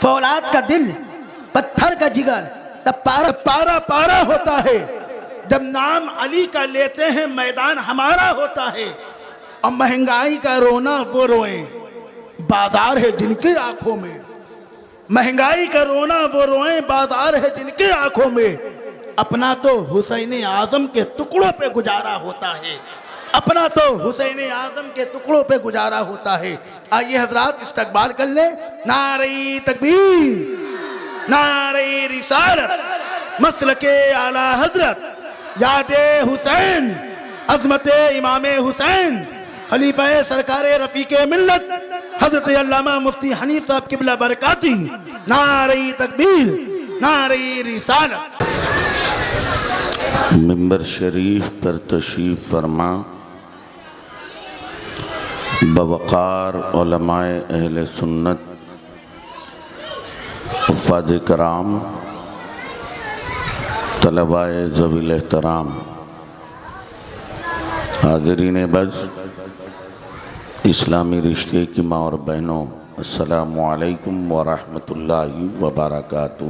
فولاد کا دل پتھر کا جگر تب پارا پارا ہوتا ہے، جب نام علی کا لیتے ہیں میدان ہمارا ہوتا ہے۔ اور مہنگائی کا رونا وہ روئیں بازار ہے جن کی آنکھوں میں، مہنگائی کا رونا وہ روئیں بازار ہے جن کی آنکھوں میں، اپنا تو حسین اعظم کے ٹکڑوں پہ گزارا ہوتا ہے، اپنا تو حسین اعظم کے ٹکڑوں پہ گزارا ہوتا ہے۔ آئیے حضرات استقبال کر لیں، نعرہ تکبیر، نعرہ رسالت، مسلک اعلی حضرت، یاد حسین، عظمت امام حسین، خلیفہ سرکار رفیق ملت حضرت علامہ مفتی حنیف صاحب قبلہ برکاتی، نعرہ تکبیر، نعرہ رسالت۔ منبر شریف پر تشریف فرما بوقار علماء اہل سنت، حفاظ کرام، طلباء ذوی الاحترام، حاضرین بز، اسلامی رشتے کی ماں اور بہنوں، السلام علیکم ورحمۃ اللہ وبرکاتہ۔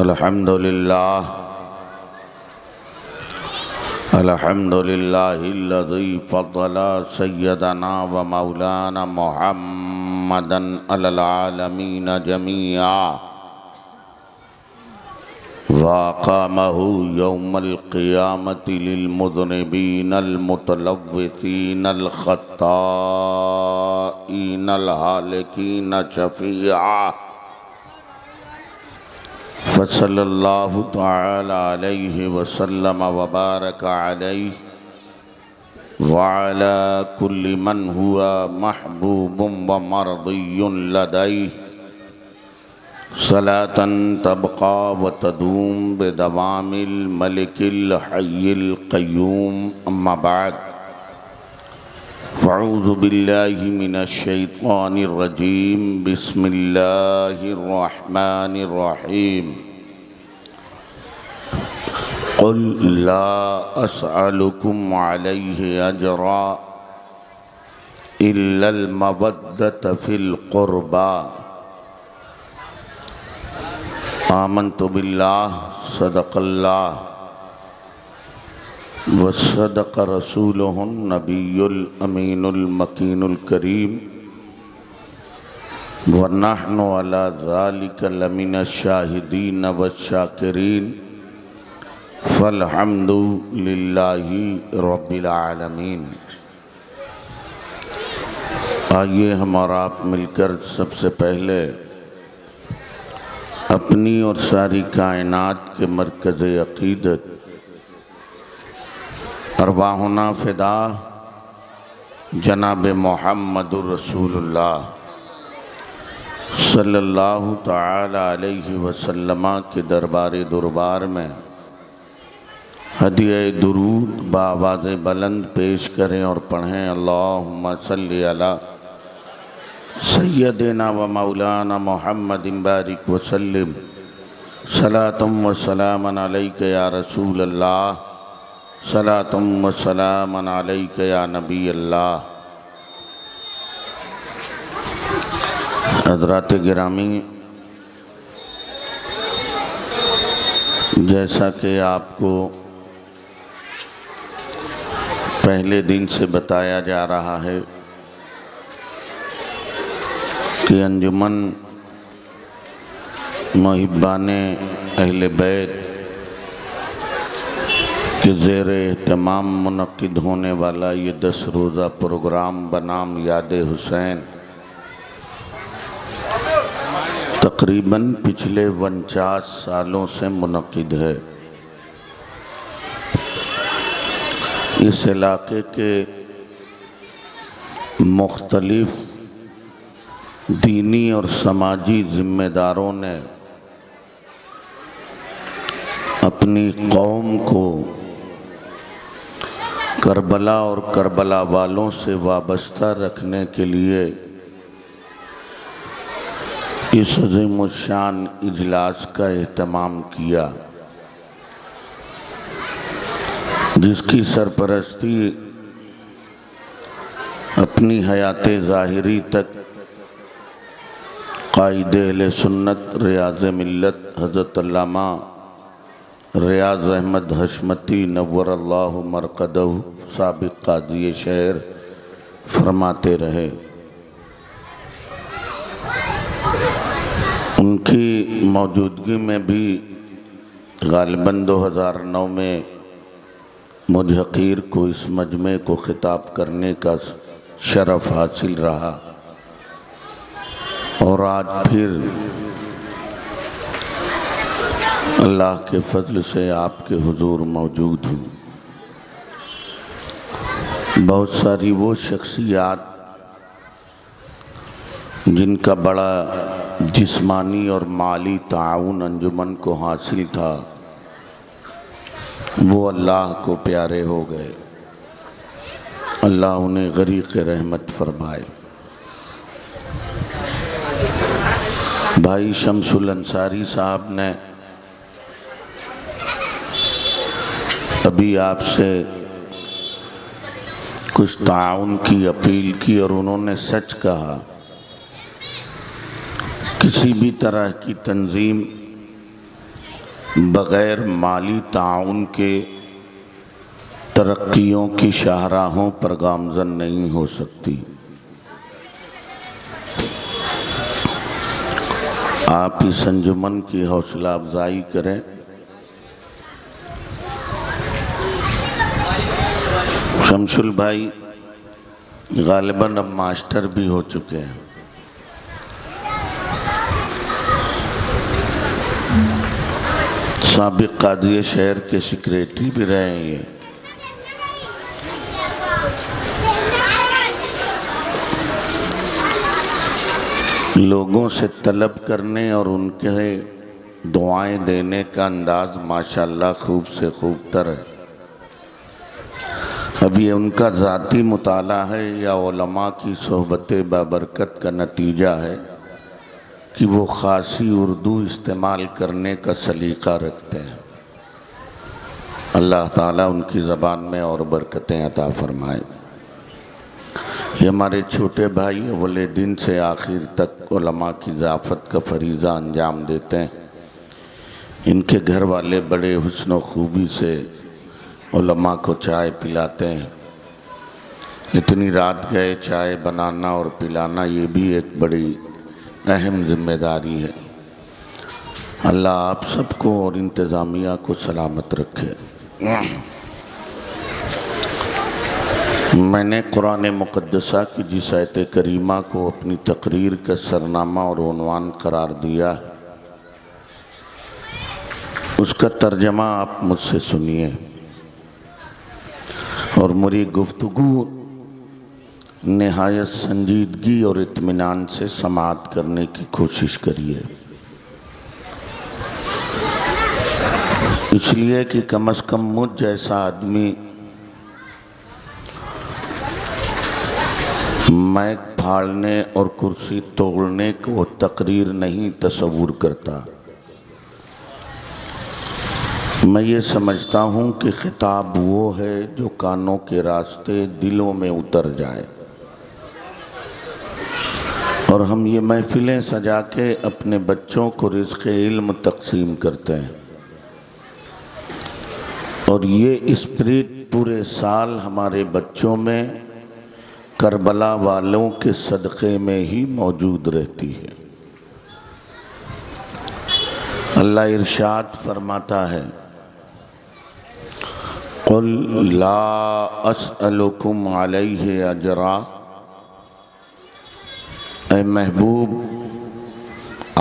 الحمدللہ الذی فضل سیدنا و مولانا محمدا علی العالمین جمیعا وَأَقَامَهُ يَوْمَ الْقِيَامَةِ لِلْمُذْنِبِينَ الْمُتَلَوِّثِينَ الْخَطَّائِينَ الْهَالِكِينَ شَفِيعًا فصلی اللہ تعالی علیہ وسلم وبارک علیہ وعلى كل من هو محبوب ومرضی لدیہ صلاة تبقى وتدوم بدوام الملك الحي القيوم أما بعد فأعوذ بالله من الشيطان الرجيم بسم الله الرحمن الرحيم قل لا أسألكم عليه أجرا إلا المودة في القربى آمنت باللہ صدق اللہ وصدق رسولہ النبی الامین المکین الکریم ونحن علی ذالک لمن الشاہدین والشاکرین فالحمد للہ رب العالمین۔ آئیے ہم اور آپ مل کر سب سے پہلے اپنی اور ساری کائنات کے مرکز عقیدت ارواحنا فدا جناب محمد الرسول اللہ صلی اللہ تعالی علیہ وسلم کے دربار میں ہدیہ درود بآواز بلند پیش کریں اور پڑھیں، اللہم صلی علی سیدنا و مولانا محمد بارک وسلم صلاة و سلام علیک یا رسول اللہ، صلاة و سلام علیک یا نبی اللہ۔ حضرات گرامی، جیسا کہ آپ کو پہلے دن سے بتایا جا رہا ہے کہ انجمن محبان اہل بیت کے زیر اہتمام منعقد ہونے والا یہ 10 روزہ پروگرام بنام یاد حسین تقریباً پچھلے 49 سالوں سے منعقد ہے۔ اس علاقے کے مختلف دینی اور سماجی ذمہ داروں نے اپنی قوم کو کربلا اور کربلا والوں سے وابستہ رکھنے کے لیے اس عظیم الشان اجلاس کا اہتمام کیا، جس کی سرپرستی اپنی حیات ظاہری تک قائد اہل سنت ریاض ملت حضرت علامہ ریاض احمد حشمتی نور اللہ مرقدہ سابق قاضی شہر فرماتے رہے۔ ان کی موجودگی میں بھی غالباً 2009 میں مجھ حقیر کو اس مجمع کو خطاب کرنے کا شرف حاصل رہا، اور آج پھر اللہ کے فضل سے آپ کے حضور موجود ہوں۔ بہت ساری وہ شخصیات جن کا بڑا جسمانی اور مالی تعاون انجمن کو حاصل تھا، وہ اللہ کو پیارے ہو گئے۔ اللہ انہیں غریق رحمت فرمائے۔ بھائی شمس الانصاری صاحب نے ابھی آپ سے کچھ تعاون کی اپیل کی، اور انہوں نے سچ کہا۔ کسی بھی طرح کی تنظیم بغیر مالی تعاون کے ترقیوں کی شاہراہوں پر گامزن نہیں ہو سکتی۔ آپ اس انجمن کی حوصلہ افزائی کریں۔ شمشل بھائی غالباً اب ماسٹر بھی ہو چکے ہیں۔ سابق قاضی شہر کے سیکریٹری بھی رہے ہیں یہ۔ لوگوں سے طلب کرنے اور ان کے دعائیں دینے کا انداز ماشاءاللہ خوب سے خوب تر ہے۔ اب یہ ان کا ذاتی مطالعہ ہے یا علماء کی صحبت بابرکت کا نتیجہ ہے کہ وہ خاصی اردو استعمال کرنے کا سلیقہ رکھتے ہیں۔ اللہ تعالیٰ ان کی زبان میں اور برکتیں عطا فرمائے۔ یہ ہمارے چھوٹے بھائی اول دن سے آخر تک علماء کی ضیافت کا فریضہ انجام دیتے ہیں۔ ان کے گھر والے بڑے حسن و خوبی سے علماء کو چائے پلاتے ہیں۔ اتنی رات گئے چائے بنانا اور پلانا، یہ بھی ایک بڑی اہم ذمہ داری ہے۔ اللہ آپ سب کو اور انتظامیہ کو سلامت رکھے۔ میں نے قرآن مقدسہ کی جس آیت کریمہ کو اپنی تقریر کا سرنامہ اور عنوان قرار دیا ہے، اس کا ترجمہ آپ مجھ سے سنیے اور میری گفتگو نہایت سنجیدگی اور اطمینان سے سماعت کرنے کی کوشش کریے، اس لیے کہ کم از کم مجھ جیسا آدمی مائک پھاڑنے اور کرسی توڑنے کو تقریر نہیں تصور کرتا۔ میں یہ سمجھتا ہوں کہ خطاب وہ ہے جو کانوں کے راستے دلوں میں اتر جائے، اور ہم یہ محفلیں سجا کے اپنے بچوں کو رزق علم تقسیم کرتے ہیں، اور یہ اسپرٹ پورے سال ہمارے بچوں میں کربلا والوں کے صدقے میں ہی موجود رہتی ہے۔ اللہ ارشاد فرماتا ہے، قُلْ لَا أَسْأَلُكُمْ عَلَيْهِ أَجْرًا، اے محبوب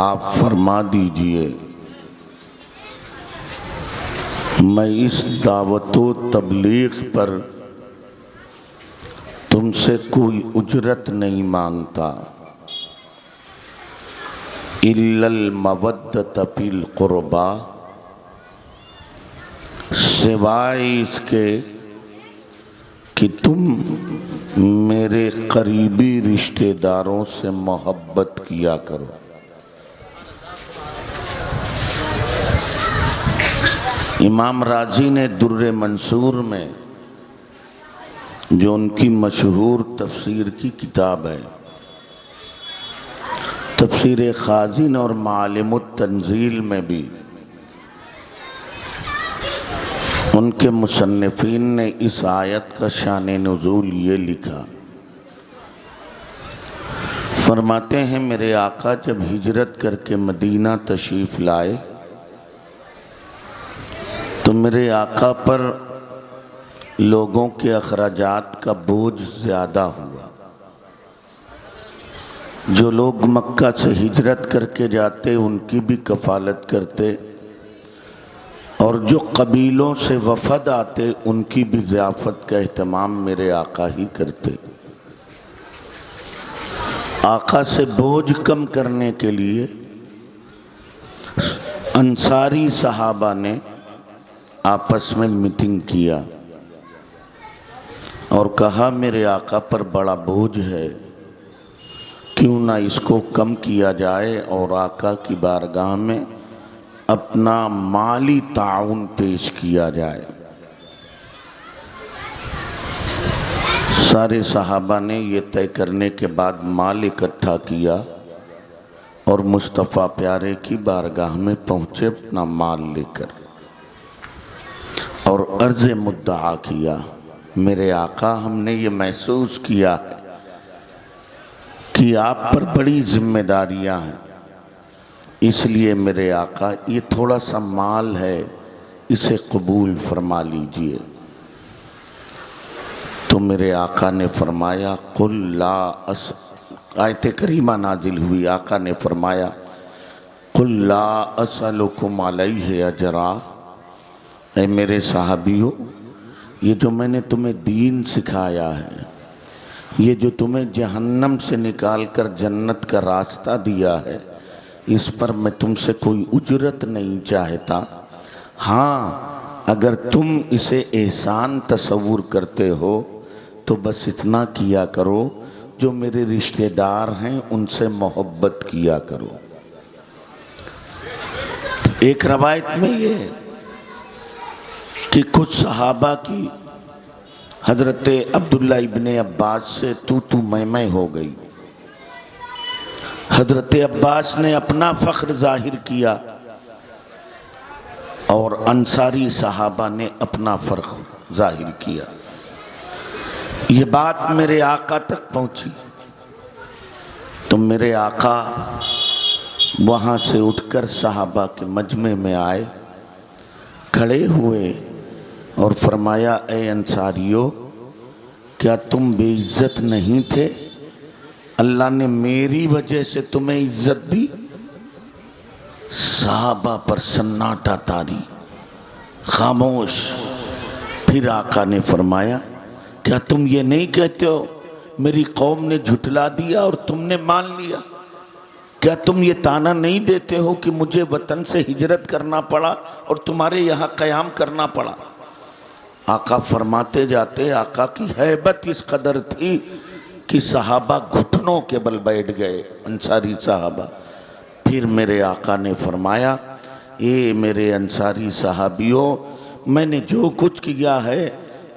آپ فرما دیجئے میں اس دعوت و تبلیغ پر تم سے کوئی اجرت نہیں مانگتا، إِلَّا الْمَوَدَّةَ فِي الْقُرْبَى، سوائے اس کے کہ تم میرے قریبی رشتہ داروں سے محبت کیا کرو۔ امام راضی نے در منصور میں جو ان کی مشہور تفسیر کی کتاب ہے، تفسیر خازن اور معالم التنزیل میں بھی ان کے مصنفین نے اس آیت کا شان نزول یہ لکھا، فرماتے ہیں میرے آقا جب ہجرت کر کے مدینہ تشریف لائے تو میرے آقا پر لوگوں کے اخراجات کا بوجھ زیادہ ہوا۔ جو لوگ مکہ سے ہجرت کر کے جاتے ان کی بھی کفالت کرتے، اور جو قبیلوں سے وفد آتے ان کی بھی ضیافت کا اہتمام میرے آقا ہی کرتے۔ آقا سے بوجھ کم کرنے کے لیے انصاری صحابہ نے آپس میں میٹنگ کیا اور کہا میرے آقا پر بڑا بوجھ ہے، کیوں نہ اس کو کم کیا جائے اور آقا کی بارگاہ میں اپنا مالی تعاون پیش کیا جائے۔ سارے صحابہ نے یہ طے کرنے کے بعد مال اکٹھا کیا اور مصطفیٰ پیارے کی بارگاہ میں پہنچے اپنا مال لے کر، اور عرض مدعا کیا میرے آقا ہم نے یہ محسوس کیا ہے کہ آپ پر بڑی ذمہ داریاں ہیں، اس لیے میرے آقا یہ تھوڑا سا مال ہے اسے قبول فرما لیجئے۔ تو میرے آقا نے فرمایا قل لا آیت کریمہ نازل ہوئی، آقا نے فرمایا قل لا اسألکم علیہ اجرا، اے میرے صحابیوں یہ جو میں نے تمہیں دین سکھایا ہے، یہ جو تمہیں جہنم سے نکال کر جنت کا راستہ دیا ہے، اس پر میں تم سے کوئی اجرت نہیں چاہتا، ہاں اگر تم اسے احسان تصور کرتے ہو تو بس اتنا کیا کرو جو میرے رشتہ دار ہیں ان سے محبت کیا کرو۔ ایک روایت میں یہ ہے کہ کچھ صحابہ کی حضرت عبداللہ ابن عباس سے تو میں ہو گئی۔ حضرت عباس نے اپنا فخر ظاہر کیا اور انصاری صحابہ نے اپنا فخر ظاہر کیا۔ یہ بات میرے آقا تک پہنچی تو میرے آقا وہاں سے اٹھ کر صحابہ کے مجمع میں آئے، کھڑے ہوئے اور فرمایا اے انصاریو کیا تم بے عزت نہیں تھے؟ اللہ نے میری وجہ سے تمہیں عزت دی۔ صحابہ پر سناٹا تاری، خاموش۔ پھر آقا نے فرمایا کیا تم یہ نہیں کہتے ہو میری قوم نے جھٹلا دیا اور تم نے مان لیا؟ کیا تم یہ طعنہ نہیں دیتے ہو کہ مجھے وطن سے ہجرت کرنا پڑا اور تمہارے یہاں قیام کرنا پڑا؟ آقا فرماتے جاتے، آقا کی ہیبت اس قدر تھی کہ صحابہ گھٹنوں کے بل بیٹھ گئے، انصاری صحابہ۔ پھر میرے آقا نے فرمایا اے میرے انصاری صحابیوں، میں نے جو کچھ کیا ہے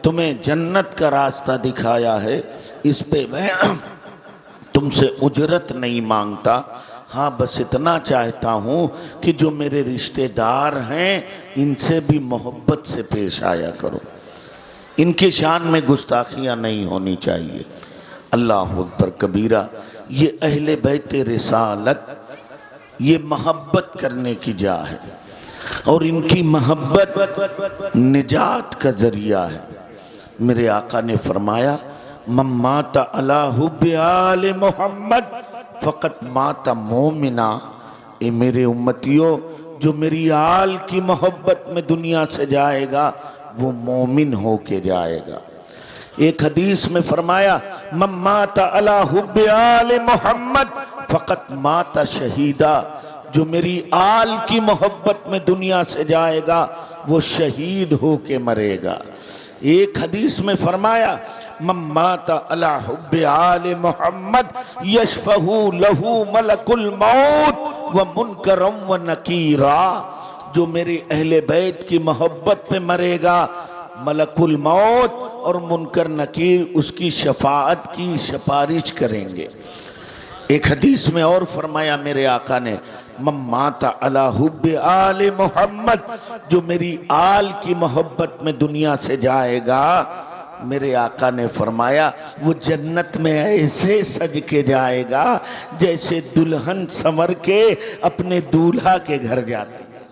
تمہیں جنت کا راستہ دکھایا ہے، اس پہ میں تم سے اجرت نہیں مانگتا، ہاں بس اتنا چاہتا ہوں کہ جو میرے رشتہ دار ہیں ان سے بھی محبت سے پیش آیا کرو، ان کی شان میں گستاخیاں نہیں ہونی چاہیے۔ اللہ اکبر کبیرہ۔ یہ اہل بیت رسالت یہ محبت کرنے کی جا ہے اور ان کی محبت نجات کا ذریعہ ہے۔ میرے آقا نے فرمایا من مات علی حب آل محمد فقط مات مومنا، اے میرے امتیوں جو میری آل کی محبت میں دنیا سے جائے گا وہ مومن ہو کے جائے گا۔ ایک حدیث میں فرمایا من مات علی حب آل محمد فقط مات شہیدا، جو میری آل کی محبت میں دنیا سے جائے گا وہ شہید ہو کے مرے گا۔ ایک حدیث میں فرمایا من مات علی حب آل محمد یشفع لہ ملک الموت ومنکرا ونکیرا، جو میرے اہل بیت کی محبت پہ مرے گا ملک الموت اور منکر نکیر اس کی شفاعت کی سفارش کریں گے۔ ایک حدیث میں اور فرمایا میرے آقا نے، من مات علی حب آل محمد، جو میری آل کی محبت میں دنیا سے جائے گا، میرے آقا نے فرمایا وہ جنت میں ایسے سج کے جائے گا جیسے دلہن سنور کے اپنے دولہا کے گھر جاتی ہے۔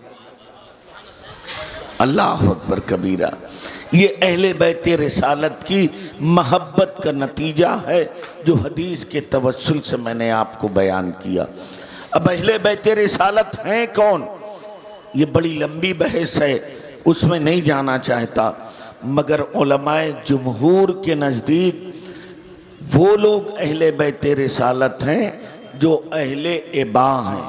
اللہ اکبر کبیرہ۔ یہ اہل بیت رسالت کی محبت کا نتیجہ ہے جو حدیث کے توسل سے میں نے آپ کو بیان کیا۔ اب اہل بیت رسالت ہیں کون؟ یہ بڑی لمبی بحث ہے، اس میں نہیں جانا چاہتا، مگر علماء جمہور کے نزدیک وہ لوگ اہل بیت رسالت ہیں جو اہل ابا ہیں۔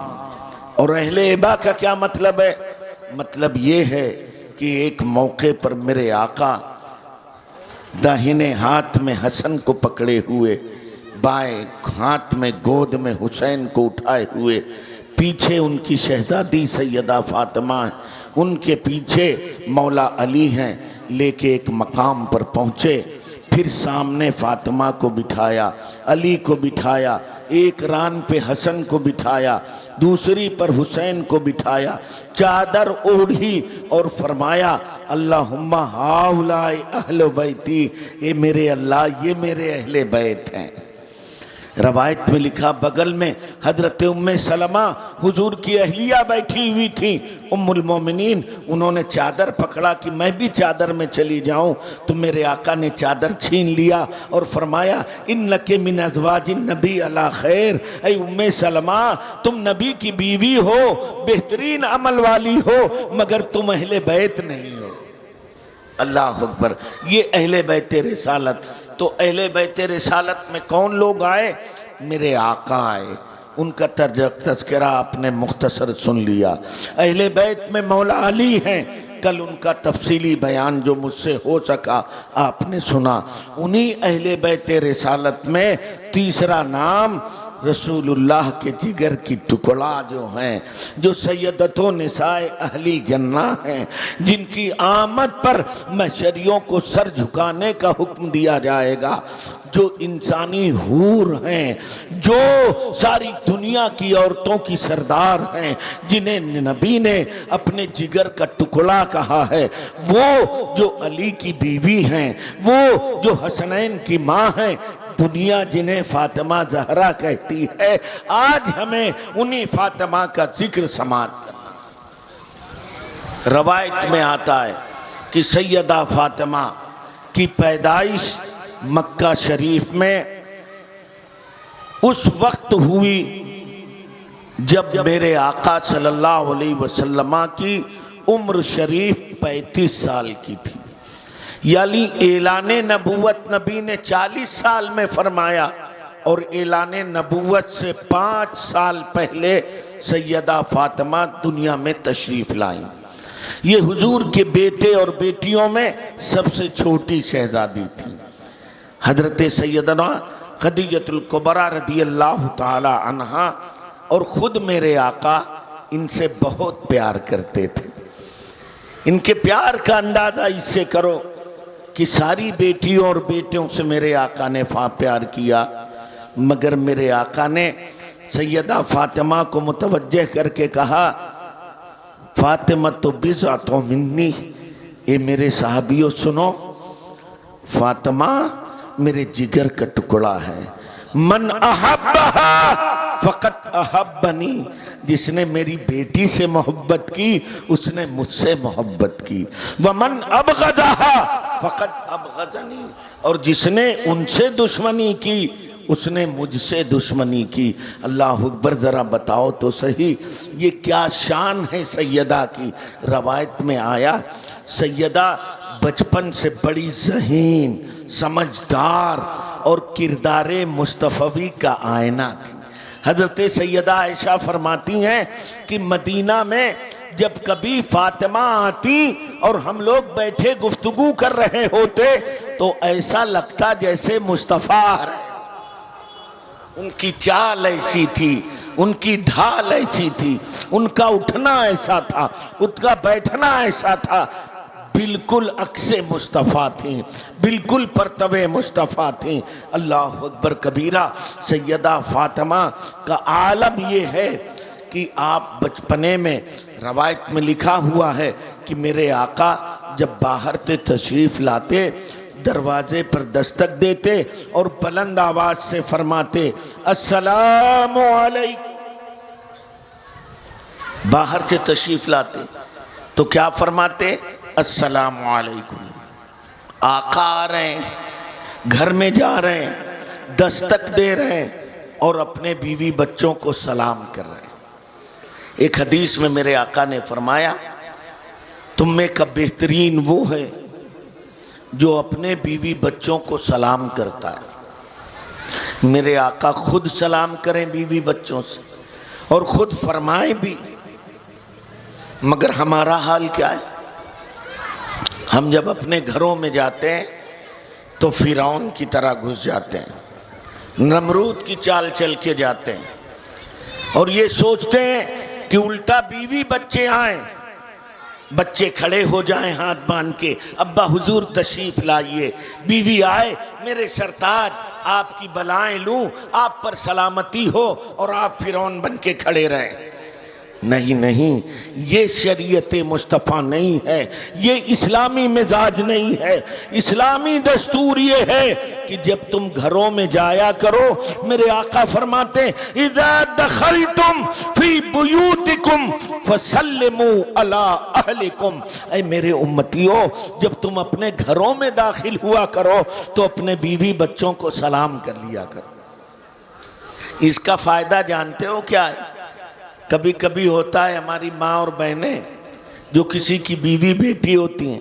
اور اہل ابا کا کیا مطلب ہے؟ مطلب یہ ہے کہ ایک موقع پر میرے آقا داہنے ہاتھ میں حسن کو پکڑے ہوئے، بائیں ہاتھ میں گود میں حسین کو اٹھائے ہوئے، پیچھے ان کی شہزادی سیدہ فاطمہ ہیں، ان کے پیچھے مولا علی ہیں، لے کے ایک مقام پر پہنچے، پھر سامنے فاطمہ کو بٹھایا، علی کو بٹھایا، ایک ران پہ حسن کو بٹھایا، دوسری پر حسین کو بٹھایا، چادر اوڑھی اور فرمایا اللہم ہاؤلائی اہل بیتی، اے میرے اللہ یہ میرے اہل بیت ہیں۔ روایت میں لکھا بغل میں حضرت ام سلمہ حضور کی اہلیہ بیٹھی ہوئی تھی، ام المومنین، انہوں نے چادر پکڑا کہ میں بھی چادر میں چلی جاؤں، تو میرے آقا نے چادر چھین لیا اور فرمایا انک من ازواج النبی علی خیر، اے ام سلمہ تم نبی کی بیوی ہو، بہترین عمل والی ہو، مگر تم اہل بیت نہیں ہو۔ اللہ اکبر۔ یہ اہل بیت رسالت۔ تو اہل بیت رسالت میں کون لوگ آئے؟ میرے آقا آئے، ان کا تذکرہ آپ نے مختصر سن لیا۔ اہل بیت میں مولا علی ہیں، کل ان کا تفصیلی بیان جو مجھ سے ہو سکا آپ نے سنا۔ انہی اہل بیت رسالت میں تیسرا نام رسول اللہ کے جگر کی ٹکڑا جو ہیں، جو سیدتو نساء اہلی جنہ ہیں، جن کی آمد پر محشریوں کو سر جھکانے کا حکم دیا جائے گا، جو انسانی حور ہیں، جو ساری دنیا کی عورتوں کی سردار ہیں، جنہیں نبی نے اپنے جگر کا ٹکڑا کہا ہے، وہ جو علی کی بیوی ہیں، وہ جو حسنین کی ماں ہیں، دنیا جنہیں فاطمہ زہرا کہتی ہے، آج ہمیں انہی فاطمہ کا ذکر سماعت کرنا۔ روایت میں آتا ہے کہ سیدہ فاطمہ کی پیدائش مکہ شریف میں اس وقت ہوئی جب میرے آقا صلی اللہ علیہ وسلم کی عمر شریف 35 سال کی تھی، یعنی اعلان نبوت نبی نے 40 سال میں فرمایا، اور اعلان نبوت سے 5 سال پہلے سیدہ فاطمہ دنیا میں تشریف لائیں۔ یہ حضور کے بیٹے اور بیٹیوں میں سب سے چھوٹی شہزادی تھی۔ حضرت سیدنا خدیجہ الکبریٰ رضی اللہ تعالی عنہا اور خود میرے آقا ان سے بہت پیار کرتے تھے۔ ان کے پیار کا اندازہ اس سے کرو کہ ساری بیٹیوں اور بیٹوں سے میرے آقا نے پیار کیا، مگر میرے آقا نے سیدہ فاطمہ کو متوجہ کر کے کہا فاطمہ تو بضعۃ منی، اے میرے صحابیوں سنو، فاطمہ میرے جگر کا ٹکڑا ہے، من احبہا فقط احبنی، جس نے میری بیٹی سے محبت کی اس نے مجھ سے محبت کی، ومن ابغضہا فقط ابغضنی، اور جس نے ان سے دشمنی کی اس نے مجھ سے دشمنی کی۔ اللہ اکبر۔ ذرا بتاؤ تو صحیح یہ کیا شان ہے سیدہ کی۔ روایت میں آیا سیدہ بچپن سے بڑی ذہین، سمجھدار اور کردار مصطفی کا آئینہ تھی۔ حضرت سیدہ عائشہ فرماتی ہیں کہ مدینہ میں جب کبھی فاطمہ آتی اور ہم لوگ بیٹھے گفتگو کر رہے ہوتے تو ایسا لگتا جیسے مصطفیٰ آ رہے۔ ان کی چال ایسی تھی، ان کی ڈھال ایسی تھی، ان کا اٹھنا ایسا تھا، ان کا بیٹھنا ایسا تھا، بالکل عکس مصطفیٰ تھیں، بالکل پرتو مصطفیٰ تھیں۔ اللہ اکبر کبیرہ۔ سیدہ فاطمہ کا عالم یہ ہے کہ آپ بچپنے میں، روایت میں لکھا ہوا ہے کہ میرے آقا جب باہر سے تشریف لاتے دروازے پر دستک دیتے اور بلند آواز سے فرماتے السلام علیکم۔ باہر سے تشریف لاتے تو کیا فرماتے؟ السلام علیکم۔ آقا آ رہے ہیں، گھر میں جا رہے ہیں، دستک دے رہے ہیں اور اپنے بیوی بچوں کو سلام کر رہے ہیں۔ ایک حدیث میں میرے آقا نے فرمایا تم میں کا بہترین وہ ہے جو اپنے بیوی بچوں کو سلام کرتا ہے۔ میرے آقا خود سلام کریں بیوی بچوں سے اور خود فرمائیں بھی، مگر ہمارا حال کیا ہے؟ ہم جب اپنے گھروں میں جاتے ہیں تو فرعون کی طرح گھس جاتے ہیں، نمرود کی چال چل کے جاتے ہیں اور یہ سوچتے ہیں کہ الٹا بیوی بچے آئیں، بچے کھڑے ہو جائیں ہاتھ باندھ کے، ابا حضور تشریف لائیے، بیوی آئے میرے سرتاج آپ کی بلائیں لوں، آپ پر سلامتی ہو، اور آپ فرعون بن کے کھڑے رہیں۔ نہیں نہیں، یہ شریعت مصطفیٰ نہیں ہے، یہ اسلامی مزاج نہیں ہے۔ اسلامی دستور یہ ہے کہ جب تم گھروں میں جایا کرو، میرے آقا فرماتے اذا دخلتم فی بیوتکم فسلموا علی اہلکم، اے میرے امتیوں جب تم اپنے گھروں میں داخل ہوا کرو تو اپنے بیوی بچوں کو سلام کر لیا کرو۔ اس کا فائدہ جانتے ہو کیا ہے؟ کبھی کبھی ہوتا ہے ہماری ماں اور بہنیں جو کسی کی بیوی بیٹی ہوتی ہیں،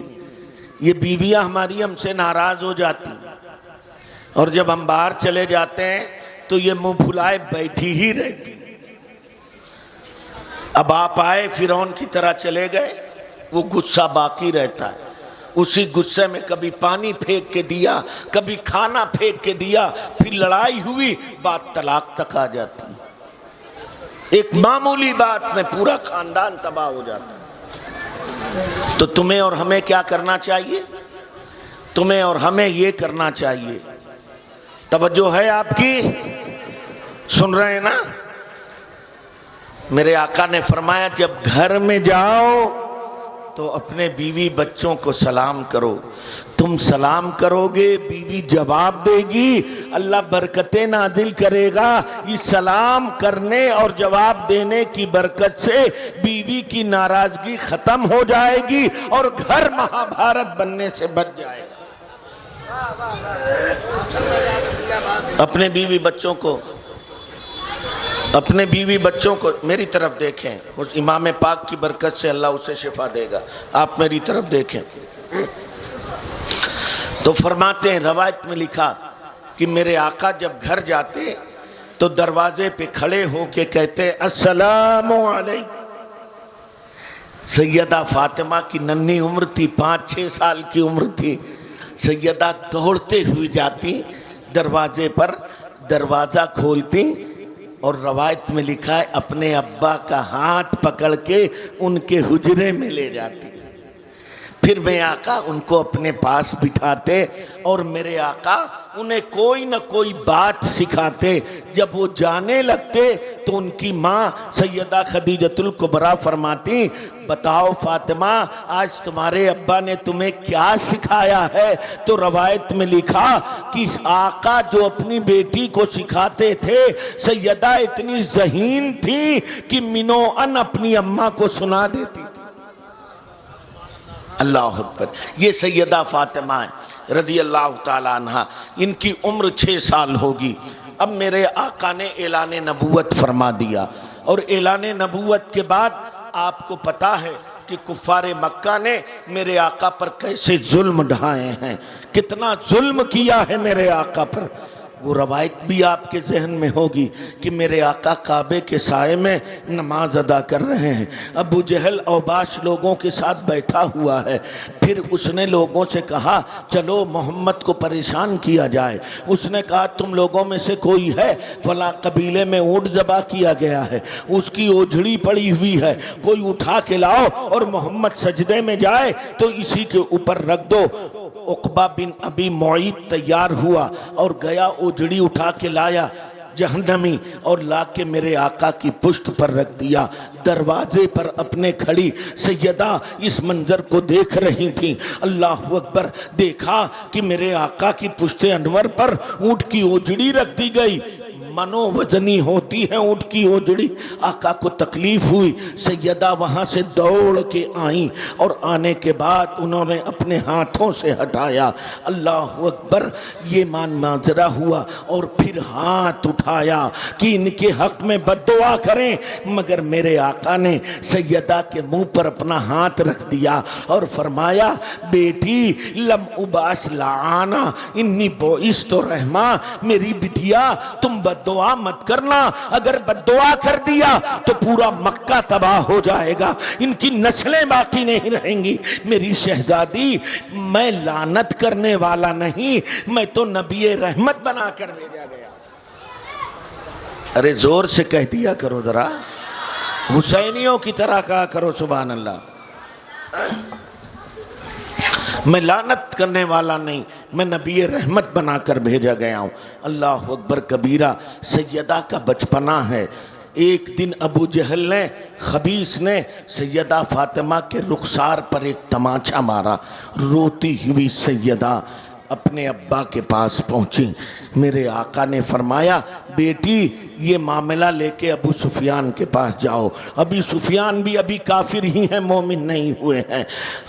یہ بیویاں ہماری ہم سے ناراض ہو جاتی ہیں اور جب ہم باہر چلے جاتے ہیں تو یہ منہ پھلائے بیٹھی ہی رہتی ہیں۔ اب آپ آئے فرعون کی طرح چلے گئے، وہ غصہ باقی رہتا ہے، اسی غصے میں کبھی پانی پھینک کے دیا، کبھی کھانا پھینک کے دیا، پھر لڑائی ہوئی، بات طلاق تک آ جاتی ہے۔ ایک معمولی بات میں پورا خاندان تباہ ہو جاتا ہے۔ تو تمہیں اور ہمیں کیا کرنا چاہیے؟ تمہیں اور ہمیں یہ کرنا چاہیے، توجہ ہے آپ کی؟ سن رہے ہیں نا؟ میرے آقا نے فرمایا جب گھر میں جاؤ تو اپنے بیوی بچوں کو سلام کرو۔ تم سلام کرو گے، بیوی جواب دے گی، اللہ برکتیں نازل کرے گا۔ اس سلام کرنے اور جواب دینے کی برکت سے بیوی کی ناراضگی ختم ہو جائے گی اور گھر مہا بھارت بننے سے بچ جائے گا۔ اپنے بیوی بچوں کو میری طرف دیکھیں، اس امام پاک کی برکت سے اللہ اسے شفا دے گا، آپ میری طرف دیکھیں۔ تو فرماتے ہیں، روایت میں لکھا کہ میرے آقا جب گھر جاتے تو دروازے پہ کھڑے ہو کے کہتے السلام علیکم۔ سیدہ فاطمہ کی ننھی عمر تھی، 5-6 سال کی عمر تھی۔ سیدہ دوڑتے ہوئی جاتی دروازے پر، دروازہ کھولتی اور روایت میں لکھا ہے اپنے ابا کا ہاتھ پکڑ کے ان کے حجرے میں لے جاتی۔ پھر میں آقا ان کو اپنے پاس بٹھاتے اور میرے آقا انہیں کوئی نہ کوئی بات سکھاتے۔ جب وہ جانے لگتے تو ان کی ماں سیدہ خدیجۃ الکبریٰ فرماتی بتاؤ فاطمہ آج تمہارے ابا نے تمہیں کیا سکھایا ہے؟ تو روایت میں لکھا کہ آقا جو اپنی بیٹی کو سکھاتے تھے، سیدہ اتنی ذہین تھی کہ منوعاً اپنی اماں کو سنا دیتی تھی۔ اللہ اکبر۔ یہ سیدہ فاطمہ ہے رضی اللہ تعالیٰ عنہ، ان کی عمر 6 سال ہوگی۔ اب میرے آقا نے اعلان نبوت فرما دیا، اور اعلان نبوت کے بعد آپ کو پتا ہے کہ کفار مکہ نے میرے آقا پر کیسے ظلم ڈھائے ہیں، کتنا ظلم کیا ہے میرے آقا پر۔ وہ روایت بھی آپ کے ذہن میں ہوگی کہ میرے آقا کعبے کے سائے میں نماز ادا کر رہے ہیں، ابو جہل اوباش لوگوں کے ساتھ بیٹھا ہوا ہے۔ پھر اس نے لوگوں سے کہا چلو محمد کو پریشان کیا جائے۔ اس نے کہا تم لوگوں میں سے کوئی ہے، فلاں قبیلے میں اونٹ ذبح کیا گیا ہے، اس کی اوجھڑی پڑی ہوئی ہے، کوئی اٹھا کے لاؤ اور محمد سجدے میں جائے تو اسی کے اوپر رکھ دو۔ عقبہ بن ابی معیط تیار ہوا اور گیا، اوجھڑی اٹھا کے لایا جہنمی، اور لا کے میرے آقا کی پشت پر رکھ دیا۔ دروازے پر اپنے کھڑی سیدہ اس منظر کو دیکھ رہی تھیں۔ اللہ اکبر، دیکھا کہ میرے آقا کی پشت انور پر اونٹ کی اوجھڑی رکھ دی گئی۔ منو وزنی ہوتی ہے اونٹ کی اوجھڑی۔ آقا کو تکلیف ہوئی، سیدہ وہاں سے دوڑ کے آئیں اور آنے کے بعد انہوں نے اپنے ہاتھوں سے ہٹایا۔ اللہ اکبر، یہ مناظرہ ہوا، اور پھر ہاتھ اٹھایا کہ ان کے حق میں بد دعا کریں، مگر میرے آقا نے سیدہ کے منہ پر اپنا ہاتھ رکھ دیا اور فرمایا بیٹی لم اباس لعانا انی بعثت رحمہ، میری بٹیا تم بد دعا مت کرنا، اگر بد دعا کر دیا تو پورا مکہ تباہ ہو جائے گا، ان کی نسلیں باقی نہیں رہیں گی۔ میری شہزادی، میں لعنت کرنے والا نہیں، میں تو نبی رحمت بنا کر بھیجا گیا۔ ارے زور سے کہہ دیا کرو ذرا، حسینیوں کی طرح کہا کرو سبحان اللہ۔ میں لعنت کرنے والا نہیں، میں نبی رحمت بنا کر بھیجا گیا ہوں۔ اللہ اکبر کبیرہ، سیدہ کا بچپنا ہے۔ ایک دن ابو جہل نے، خبیث نے سیدہ فاطمہ کے رخسار پر ایک تماچا مارا۔ روتی ہوئی سیدہ اپنے ابا کے پاس پہنچی۔ میرے آقا نے فرمایا بیٹی یہ معاملہ لے کے ابو سفیان کے پاس جاؤ۔ ابو سفیان بھی ابھی کافر ہی ہیں، مومن نہیں ہوئے ہیں۔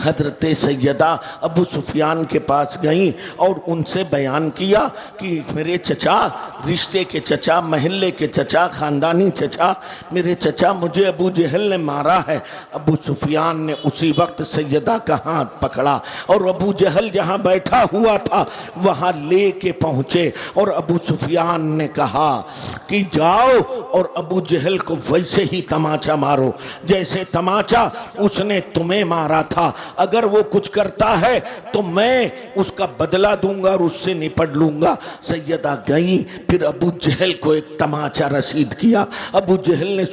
حضرت سیدہ ابو سفیان کے پاس گئیں اور ان سے بیان کیا کہ میرے چچا، رشتے کے چچا، محلے کے چچا، خاندانی چچا، میرے چچا مجھے ابو جہل نے مارا ہے۔ ابو سفیان نے اسی وقت سیدہ کا ہاتھ پکڑا اور ابو جہل جہاں بیٹھا ہوا تھا وہاں لے کے پہنچے، اور ابو سفیان نے کہا کہ جاؤ اور ابو جہل کو ویسے ہی تماچا مارو جیسے تماچا اس نے تمہیں مارا تھا، اگر وہ کچھ کرتا ہے تو میں اس کا بدلہ دوں گا اور اس سے نپٹ لوں گا۔ سیدہ گئیں، پھر ابو جہل کو ایک تماچا رسید کیا۔ ابو جہل نے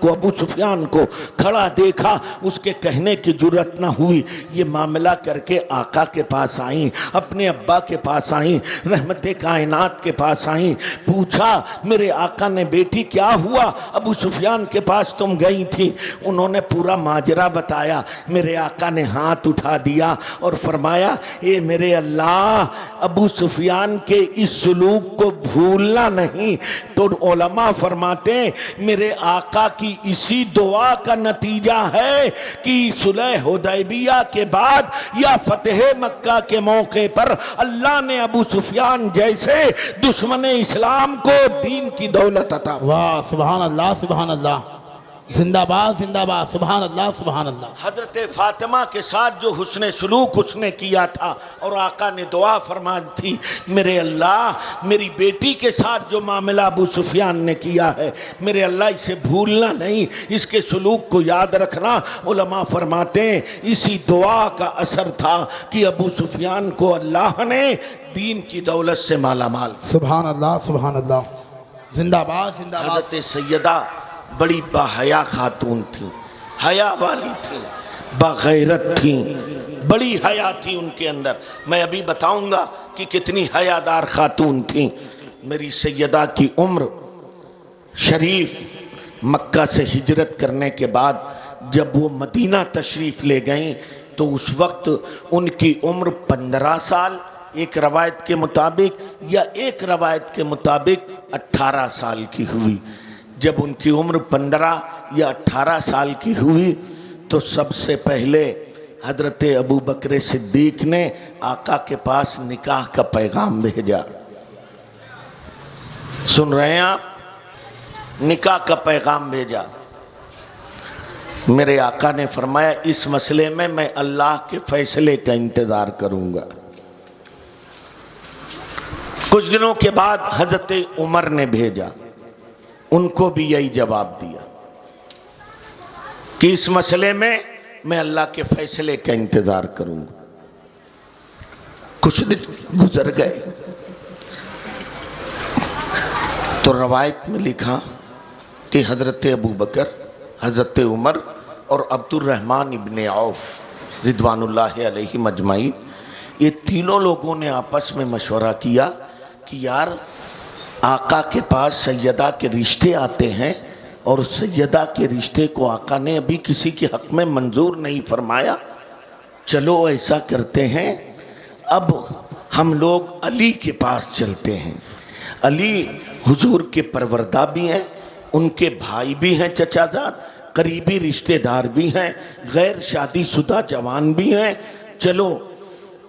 ابو سفیان کو کھڑا دیکھا، اس کے کہنے کی جرات نہ ہوئی۔ یہ معاملہ کر کے آقا کے پاس آئیں، اپنے ابا کے پاس آئیں، رحمت کائنات کے پاس آئیں، پوچھا میرے آقا نے بیٹی کیا ہوا، ابو سفیان کے پاس تم گئی تھی؟ انہوں نے پورا ماجرا بتایا۔ میرے آقا نے ہاتھ اٹھا دیا اور فرمایا اے میرے اللہ، ابو سفیان کے اس سلوک کو بھولنا نہیں۔ تو علماء فرماتے ہیں میرے آقا کی اسی دعا کا نتیجہ ہے کہ صلح حدیبیہ کے بعد یا فتح مکہ کے موقع پر اللہ نے ابو سفیان جیسے دشمن اسلام کو دین کی دولت عطا۔ واہ سبحان اللہ سبحان اللہ، زندہ باد زندہ باد، سبحان اللہ سبحان اللہ۔ حضرت فاطمہ کے ساتھ جو حسن سلوک اس نے کیا تھا اور آقا نے دعا فرمائی تھی میرے اللہ میری بیٹی کے ساتھ جو معاملہ ابو سفیان نے کیا ہے میرے اللہ اسے بھولنا نہیں، اس کے سلوک کو یاد رکھنا۔ علماء فرماتے ہیں اسی دعا کا اثر تھا کہ ابو سفیان کو اللہ نے دین کی دولت سے مالا مال۔ سبحان اللہ سبحان اللہ، زندہ باد زندہ باد۔ حضرت سیدہ بڑی باحیا خاتون تھیں، حیا والی تھیں، باغیرت تھیں، بڑی حیا تھی ان کے اندر۔ میں ابھی بتاؤں گا کہ کتنی حیادار خاتون تھیں۔ میری سیدہ کی عمر شریف مکہ سے ہجرت کرنے کے بعد جب وہ مدینہ تشریف لے گئیں تو اس وقت ان کی عمر 15 سال ایک روایت کے مطابق یا ایک روایت کے مطابق 18 سال کی ہوئی۔ جب ان کی عمر 15 یا 18 سال کی ہوئی تو سب سے پہلے حضرت ابو بکر صدیق نے آقا کے پاس نکاح کا پیغام بھیجا۔ سن رہے ہیں آپ؟ نکاح کا پیغام بھیجا۔ میرے آقا نے فرمایا اس مسئلے میں میں اللہ کے فیصلے کا انتظار کروں گا، کچھ دنوں کے بعد حضرت عمر نے بھیجا، ان کو بھی یہی جواب دیا کہ اس مسئلے میں میں اللہ کے فیصلے کا انتظار کروں گا۔ کچھ دن گزر گئے تو روایت میں لکھا کہ حضرت ابوبکر، حضرت عمر اور عبد الرحمن ابن عوف رضوان اللہ علیہ مجمعین، یہ تینوں لوگوں نے آپس میں مشورہ کیا کہ یار آقا کے پاس سیدہ کے رشتے آتے ہیں اور سیدہ کے رشتے کو آقا نے ابھی کسی کے حق میں منظور نہیں فرمایا، چلو ایسا کرتے ہیں اب ہم لوگ علی کے پاس چلتے ہیں۔ علی حضور کے پروردہ بھی ہیں، ان کے بھائی بھی ہیں، چچا زاد، قریبی رشتہ دار بھی ہیں، غیر شادی شدہ جوان بھی ہیں، چلو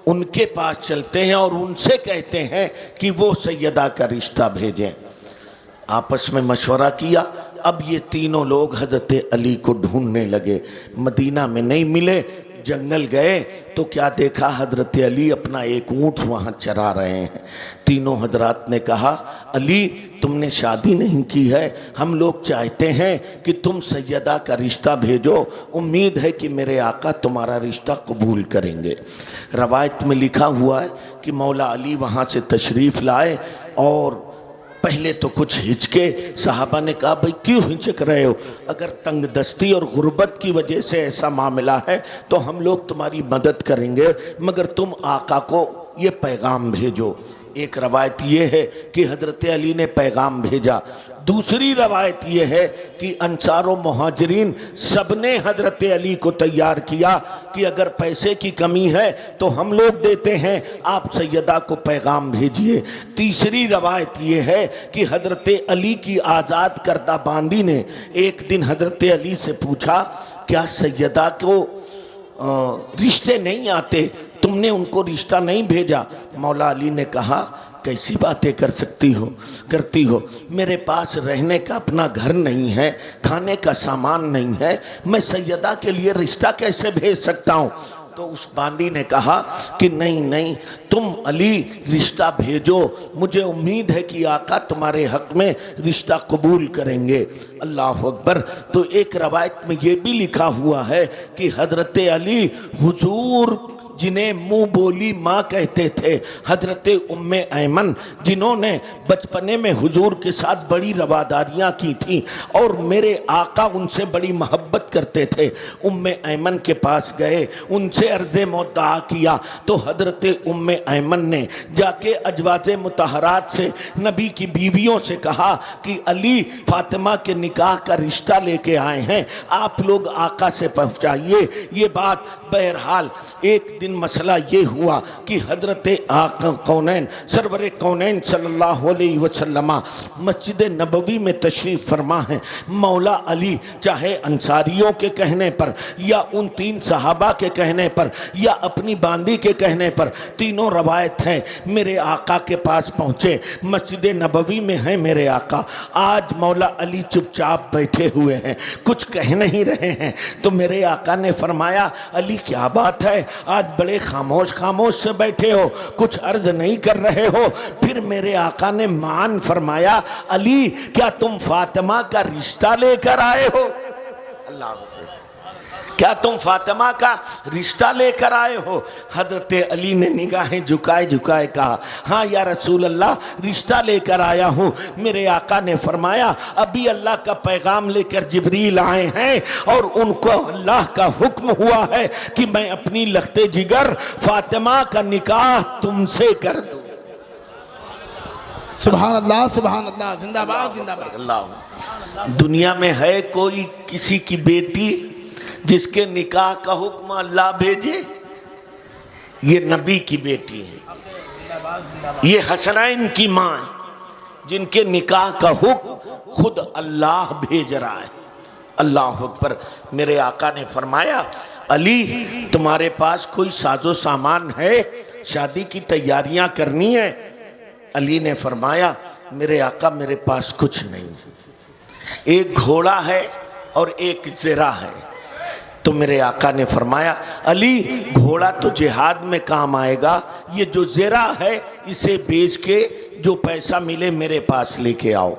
ان کے پاس چلتے ہیں اور ان سے کہتے ہیں کہ وہ سیدہ کا رشتہ بھیجیں۔ آپس میں مشورہ کیا، اب یہ تینوں لوگ حضرت علی کو ڈھونڈنے لگے، مدینہ میں نہیں ملے، جنگل گئے تو کیا دیکھا، حضرت علی اپنا ایک اونٹ وہاں چرا رہے ہیں۔ تینوں حضرات نے کہا علی تم نے شادی نہیں کی ہے، ہم لوگ چاہتے ہیں کہ تم سیدہ کا رشتہ بھیجو، امید ہے کہ میرے آقا تمہارا رشتہ قبول کریں گے۔ روایت میں لکھا ہوا ہے کہ مولا علی وہاں سے تشریف لائے اور پہلے تو کچھ ہچکے، صحابہ نے کہا بھئی کیوں ہچک رہے ہو، اگر تنگ دستی اور غربت کی وجہ سے ایسا معاملہ ہے تو ہم لوگ تمہاری مدد کریں گے، مگر تم آقا کو یہ پیغام بھیجو۔ ایک روایت یہ ہے کہ حضرت علی نے پیغام بھیجا، دوسری روایت یہ ہے کہ انصار و مہاجرین سب نے حضرت علی کو تیار کیا کہ اگر پیسے کی کمی ہے تو ہم لوگ دیتے ہیں، آپ سیدہ کو پیغام بھیجئے۔ تیسری روایت یہ ہے کہ حضرت علی کی آزاد کردہ باندی نے ایک دن حضرت علی سے پوچھا کیا سیدہ کو رشتے نہیں آتے، تم نے ان کو رشتہ نہیں بھیجا؟ مولا علی نے کہا کیسی باتیں کرتی ہو، میرے پاس رہنے کا اپنا گھر نہیں ہے، کھانے کا سامان نہیں ہے، میں سیدہ کے لیے رشتہ کیسے بھیج سکتا ہوں؟ تو اس باندی نے کہا کہ نہیں تم علی رشتہ بھیجو، مجھے امید ہے کہ آقا تمہارے حق میں رشتہ قبول کریں گے۔ اللہ اکبر۔ تو ایک روایت میں یہ بھی لکھا ہوا ہے کہ حضرت علی حضور جنہیں منہ بولی ماں کہتے تھے، حضرت ام ایمن جنہوں نے بچپنے میں حضور کے ساتھ بڑی رواداریاں کی تھیں اور میرے آقا ان سے بڑی محبت کرتے تھے، ام ایمن کے پاس گئے، ان سے عرض مدعا کیا تو حضرت ام ایمن نے جا کے ازواج مطہرات سے، نبی کی بیویوں سے کہا کہ علی فاطمہ کے نکاح کا رشتہ لے کے آئے ہیں، آپ لوگ آقا سے پہنچائیے یہ بات۔ بہرحال ایک دن مسئلہ یہ ہوا کہ حضرت آقا کونین سرور کونین صلی اللہ علیہ وسلم مسجد نبوی میں تشریف فرما ہے۔ مولا علی چاہے انصاریوں کے کہنے پر یا ان تین صحابہ کے کہنے پر یا اپنی باندی کے کہنے پر، تینوں روایت ہیں، میرے آقا کے پاس پہنچے، مسجد نبوی میں ہیں میرے آقا۔ آج مولا علی چپ چاپ بیٹھے ہوئے ہیں، کچھ کہہ نہیں رہے ہیں، تو میرے آقا نے فرمایا علی کیا بات ہے، آج بڑے خاموش سے بیٹھے ہو، کچھ عرض نہیں کر رہے ہو؟ پھر میرے آقا نے مان فرمایا علی کیا تم فاطمہ کا رشتہ لے کر آئے ہو؟ اللہ اکبر، کیا تم فاطمہ کا رشتہ لے کر آئے ہو؟ حضرت علی نے نگاہیں جھکائے کہا ہاں یا رسول اللہ رشتہ لے کر آیا ہوں۔ میرے آقا نے فرمایا ابھی اللہ کا پیغام لے کر جبریل آئے ہیں اور ان کو اللہ کا حکم ہوا ہے کہ میں اپنی لخت جگر فاطمہ کا نکاح تم سے کر دوں۔ سبحان اللہ سبحان اللہ، زندہ باد زندہ باد۔ اللہ، دنیا میں ہے کوئی کسی کی بیٹی جس کے نکاح کا حکم اللہ بھیجے؟ یہ نبی کی بیٹی ہے، یہ حسنین کی ماں ہے جن کے نکاح کا حکم خود اللہ بھیج رہا ہے۔ اللہ اکبر۔ میرے آقا نے فرمایا علی تمہارے پاس کوئی ساز و سامان ہے، شادی کی تیاریاں کرنی ہے؟ علی نے فرمایا میرے آقا میرے پاس کچھ نہیں، ایک گھوڑا ہے اور ایک زرہ ہے۔ تو میرے آقا نے فرمایا علی گھوڑا تو جہاد میں کام آئے گا، یہ جو زرہ ہے اسے بیچ کے جو پیسہ ملے میرے پاس لے کے آؤ۔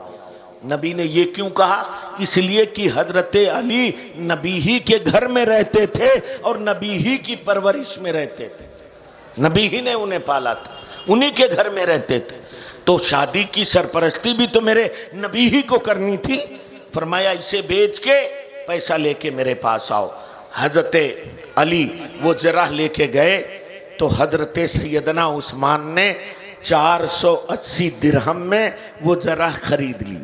نبی نے یہ کیوں کہا؟ اس لیے کہ حضرت علی نبی ہی کے گھر میں رہتے تھے اور نبی ہی کی پرورش میں رہتے تھے، نبی ہی نے انہیں پالا تھا، انہی کے گھر میں رہتے تھے، تو شادی کی سرپرستی بھی تو میرے نبی ہی کو کرنی تھی۔ فرمایا اسے بیچ کے پیسہ لے کے میرے پاس آؤ۔ حضرت علی وہ زرہ لے کے گئے تو حضرت سیدنا عثمان نے 480 درہم میں وہ زرہ خرید لی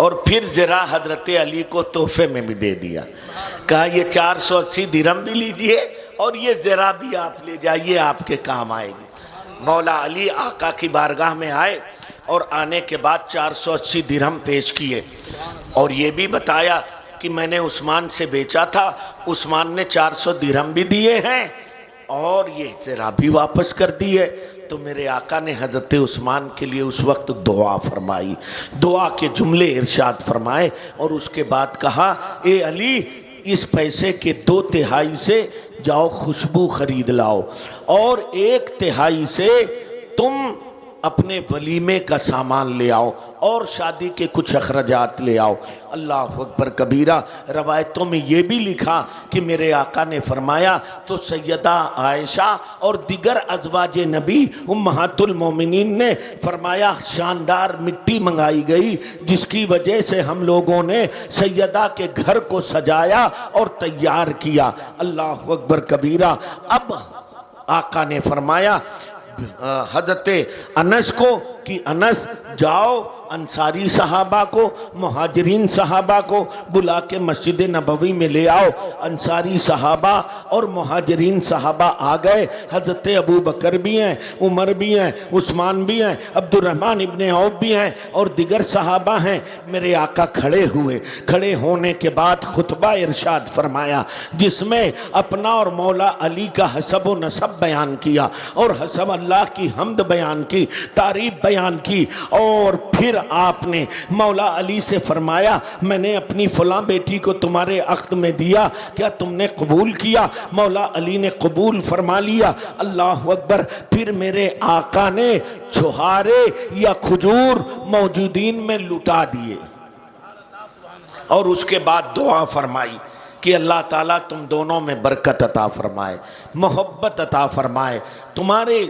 اور پھر زرہ حضرت علی کو تحفے میں بھی دے دیا، کہا یہ 480 درہم بھی لیجئے اور یہ زرہ بھی آپ لے جائیے، آپ کے کام آئے گی۔ مولا علی آقا کی بارگاہ میں آئے اور آنے کے بعد 480 درہم پیش کیے اور یہ بھی بتایا کہ میں نے عثمان سے بیچا تھا، عثمان نے 400 درہم بھی دیے ہیں اور یہ زرہ بھی واپس کر دیے۔ تو میرے آقا نے حضرت عثمان کے لیے اس وقت دعا فرمائی، دعا کے جملے ارشاد فرمائے اور اس کے بعد کہا اے علی اس پیسے کے 2/3 سے جاؤ خوشبو خرید لاؤ اور 1/3 سے تم اپنے ولیمے کا سامان لے آؤ اور شادی کے کچھ اخراجات لے آؤ۔ اللہ اکبر کبیرہ۔ روایتوں میں یہ بھی لکھا کہ میرے آقا نے فرمایا تو سیدہ عائشہ اور دیگر ازواج نبی امہات المومنین نے فرمایا شاندار مٹی منگائی گئی جس کی وجہ سے ہم لوگوں نے سیدہ کے گھر کو سجایا اور تیار کیا۔ اللہ اکبر کبیرہ۔ اب آقا نے فرمایا حضرت انس کو کہ انس جاؤ انصاری صحابہ کو مہاجرین صحابہ کو بلا کے مسجد نبوی میں لے آؤ۔ انصاری صحابہ اور مہاجرین صحابہ آ گئے، حضرت ابو بکر بھی ہیں، عمر بھی ہیں، عثمان بھی ہیں، عبد الرحمن ابن عوف بھی ہیں اور دیگر صحابہ ہیں۔ میرے آقا کھڑے ہوئے، کھڑے ہونے کے بعد خطبہ ارشاد فرمایا جس میں اپنا اور مولا علی کا حسب و نسب بیان کیا اور حسب اللہ کی حمد بیان کی، تعریف بیان کی اور پھر آپ نے مولا علی سے فرمایا میں نے اپنی فلاں بیٹی کو تمہارے عقد میں دیا، کیا تم نے قبول کیا؟ مولا علی نے قبول فرما لیا۔ اللہ اکبر۔ پھر میرے آقا نے چھہارے یا کھجور موجودین میں لٹا دیے اور اس کے بعد دعا فرمائی کہ اللہ تعالیٰ تم دونوں میں برکت عطا فرمائے، محبت عطا فرمائے، تمہارے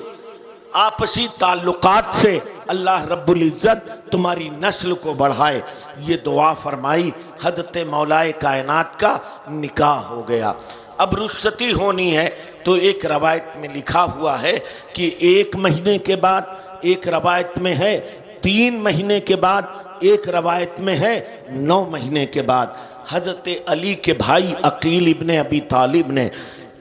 آپسی تعلقات سے اللہ رب العزت تمہاری نسل کو بڑھائے۔ یہ دعا فرمائی، حضرت مولا کائنات کا نکاح ہو گیا۔ اب رخصتی ہونی ہے تو ایک روایت میں لکھا ہوا ہے کہ 1 مہینے کے بعد، ایک روایت میں ہے 3 مہینے کے بعد، ایک روایت میں ہے 9 مہینے کے بعد حضرت علی کے بھائی عقیل ابن ابی طالب نے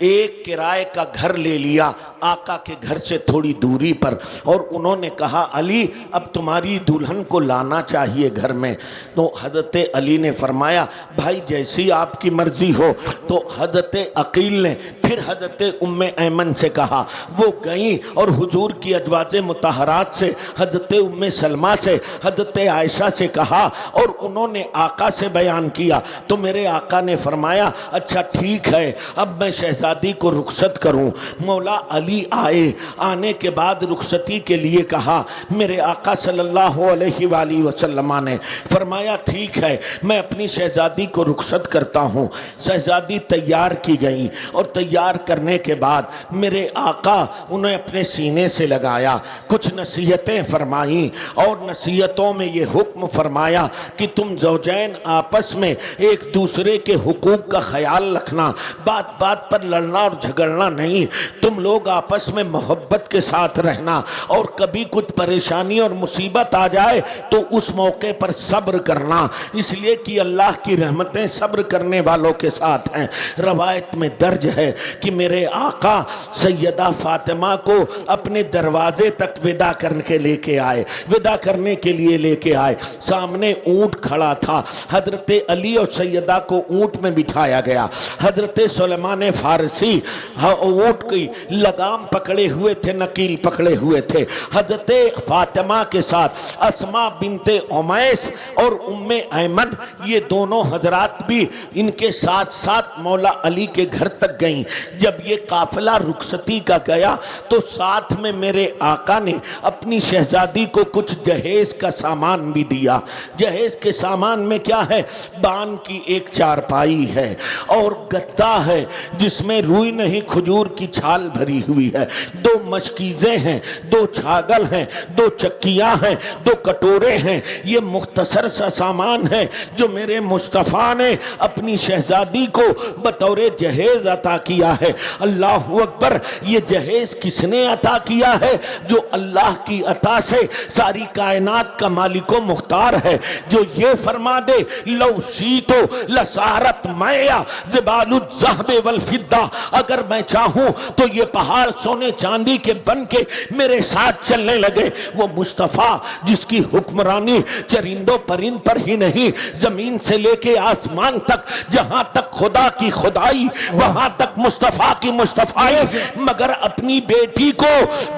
ایک کرائے کا گھر لے لیا آقا کے گھر سے تھوڑی دوری پر اور انہوں نے کہا علی اب تمہاری دلہن کو لانا چاہیے گھر میں۔ تو حضرت علی نے فرمایا بھائی جیسی آپ کی مرضی ہو۔ تو حضرت عقیل نے پھر حضرت ام ایمن سے کہا، وہ گئیں اور حضور کی ازواج مطہرات سے حضرت ام سلمہ سے حضرت عائشہ سے کہا اور انہوں نے آقا سے بیان کیا۔ تو میرے آقا نے فرمایا اچھا ٹھیک ہے اب میں شہزادی کو رخصت کروں۔ مولا علی آئے، آنے کے بعد رخصتی کے لیے کہا۔ میرے آقا صلی اللہ علیہ وآلہ وسلم نے فرمایا ٹھیک ہے میں اپنی شہزادی کو رخصت کرتا ہوں۔ شہزادی تیار کی گئی اور تیار کرنے کے بعد میرے آقا انہیں اپنے سینے سے لگایا، کچھ نصیحتیں فرمائیں اور نصیحتوں میں یہ حکم فرمایا کہ تم زوجین آپس میں ایک دوسرے کے حقوق کا خیال رکھنا، بات بات پر لڑنا اور جھگڑنا نہیں، تم لوگ آپس میں محبت کے ساتھ رہنا اور کبھی کچھ پریشانی اور مصیبت آ جائے تو اس موقع پر صبر کرنا، اس لیے کہ اللہ کی رحمتیں صبر کرنے والوں کے ساتھ ہیں۔ روایت میں درج ہے کہ میرے آقا سیدہ فاطمہ کو اپنے دروازے تک ودا کرنے کے لے کے آئے، ودا کرنے کے لیے لے کے آئے۔ سامنے اونٹ کھڑا تھا، حضرت علی اور سیدہ کو اونٹ میں بٹھایا گیا۔ حضرت سلیمان فارسی اونٹ اونٹ کی لگام پکڑے ہوئے تھے، نکیل پکڑے ہوئے تھے۔ حضرت فاطمہ کے ساتھ اسماء بنت امیس اور ام ایمن، یہ دونوں حضرات بھی ان کے ساتھ ساتھ مولا علی کے گھر تک گئیں۔ جب یہ قافلہ رخصتی کا گیا تو ساتھ میں میرے آقا نے اپنی شہزادی کو کچھ جہیز کا سامان بھی دیا۔ جہیز کے سامان میں کیا ہے؟ بان کی ایک چارپائی ہے اور گدا ہے جس میں روئی نہیں کھجور کی چھال بھری ہوئی ہے، 2 مشکیزیں ہیں، 2 چھاگل ہیں، 2 چکیاں ہیں، 2 کٹورے ہیں۔ یہ مختصر سا سامان ہے جو میرے مصطفیٰ نے اپنی شہزادی کو بطور جہیز عطا کیا ہے۔ اللہ اکبر! یہ جہیز کس نے عطا کیا ہے؟ جو اللہ کی عطا سے ساری کائنات کا مالک و مختار ہے، جو یہ فرما دے لو شیتو لسارت میا زبال الذہب والفضہ، اگر میں چاہوں تو یہ پہاڑ سونے چاندی کے بن کے میرے ساتھ چلنے لگے۔ وہ مصطفیٰ جس کی حکمرانی چرندوں پرند پر ہی نہیں، زمین سے لے کے آسمان تک، جہاں تک خدا کی خدائی وہاں تک مصطفیٰ کی مصطفائی، مگر اپنی بیٹی کو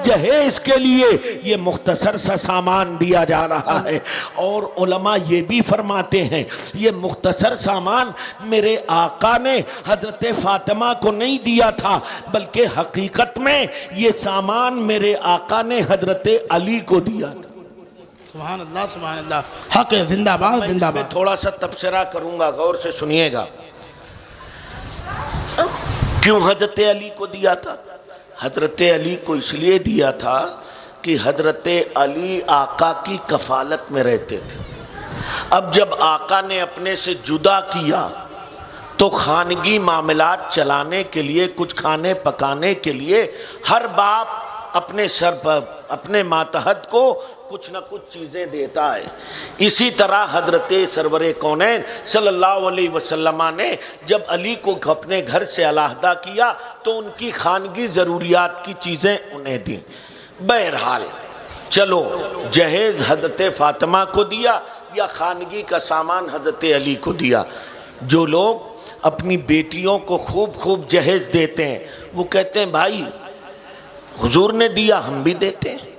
جہیز کے لیے یہ مختصر سا سامان دیا جا رہا ہے۔ اور علماء یہ بھی فرماتے ہیں یہ مختصر سامان میرے آقا نے حضرت فاطمہ کو نہیں دیا تھا، بلکہ حقیقت میں یہ سامان میرے آقا نے حضرت علی کو دیا تھا۔ سبحان اللہ سبحان اللہ، حق ہے، زندہ باد زندہ میں باد۔ تھوڑا سا تبصرہ کروں گا، غور سے سنیے گا۔ کیوں حضرت علی کو دیا تھا؟ حضرت علی کو اس لیے دیا تھا کہ حضرت علی آقا کی کفالت میں رہتے تھے۔ اب جب آقا نے اپنے سے جدا کیا تو خانگی معاملات چلانے کے لیے، کچھ کھانے پکانے کے لیے ہر باپ اپنے سر پر اپنے ماتحت کو کچھ نہ کچھ چیزیں دیتا ہے۔ اسی طرح حضرت سرور کونین صلی اللہ علیہ وسلم نے جب علی کو اپنے گھر سے علیحدہ کیا تو ان کی خانگی ضروریات کی چیزیں انہیں دیں۔ بہرحال چلو، جہیز حضرت فاطمہ کو دیا یا خانگی کا سامان حضرت علی کو دیا۔ جو لوگ اپنی بیٹیوں کو خوب خوب جہیز دیتے ہیں وہ کہتے ہیں بھائی حضور نے دیا ہم بھی دیتے ہیں۔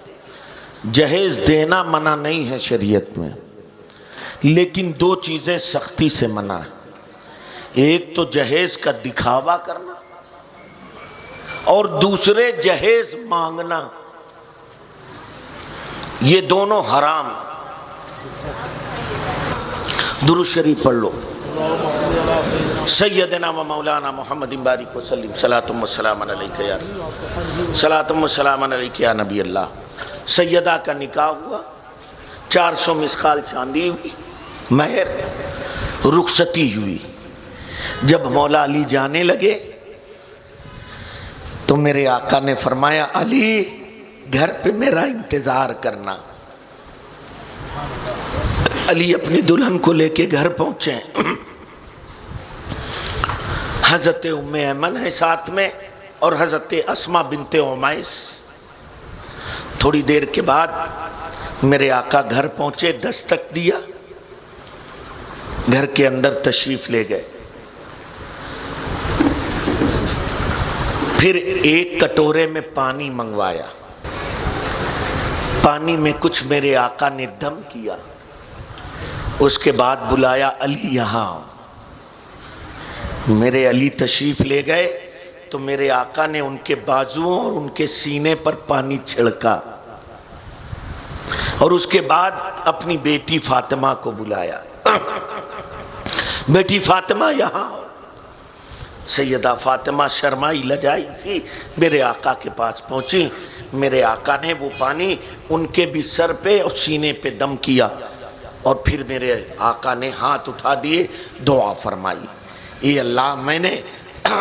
جہیز دینا منع نہیں ہے شریعت میں، لیکن 2 چیزیں سختی سے منع ہے۔ ایک تو جہیز کا دکھاوا کرنا اور دوسرے جہیز مانگنا، یہ دونوں حرام۔ درود شریف پڑھ لو۔ سیدنا و مولانا محمد بارک وسلم، صلاۃ و سلام علیک یا صلاۃ و سلام علیک یا نبی اللہ۔ سیدہ کا نکاح ہوا، 400 مسقال چاندی ہوئی، مہر، رخصتی ہوئی۔ جب مولا علی جانے لگے تو میرے آقا نے فرمایا علی گھر پہ میرا انتظار کرنا۔ علی اپنی دلہن کو لے کے گھر پہنچے، حضرت ام ایمن ہے ساتھ میں اور حضرت اسماء بنت امیس۔ تھوڑی دیر کے بعد میرے آقا گھر پہنچے، دستک دیا، گھر کے اندر تشریف لے گئے۔ پھر ایک کٹورے میں پانی منگوایا، پانی میں کچھ میرے آقا نے دم کیا، اس کے بعد بلایا علی یہاں آؤ۔ میرے علی تشریف لے گئے تو میرے آقا نے ان کے بازوؤں اور ان کے سینے پر پانی چھڑکا اور اس کے بعد اپنی بیٹی فاطمہ کو بلایا، بیٹی فاطمہ یہاں آؤ۔ سیدہ فاطمہ شرمائی لجائی سی میرے آقا کے پاس پہنچی۔ میرے آقا نے وہ پانی ان کے بھی سر پہ اور سینے پہ دم کیا اور پھر میرے آقا نے ہاتھ اٹھا دیے، دعا فرمائی، اے اللہ میں نے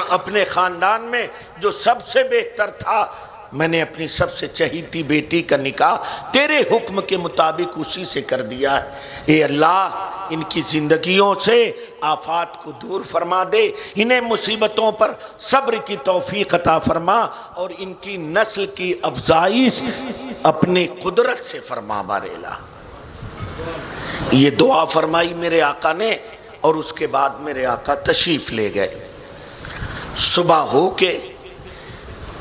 اپنے خاندان میں جو سب سے بہتر تھا، میں نے اپنی سب سے چہیتی بیٹی کا نکاح تیرے حکم کے مطابق اسی سے کر دیا ہے۔ اے اللہ ان کی زندگیوں سے آفات کو دور فرما دے، انہیں مصیبتوں پر صبر کی توفیق عطا فرما اور ان کی نسل کی افزائش اپنے قدرت سے فرما بارے۔ یہ دعا فرمائی میرے آقا نے اور اس کے بعد میرے آقا تشریف لے گئے۔ صبح ہو کے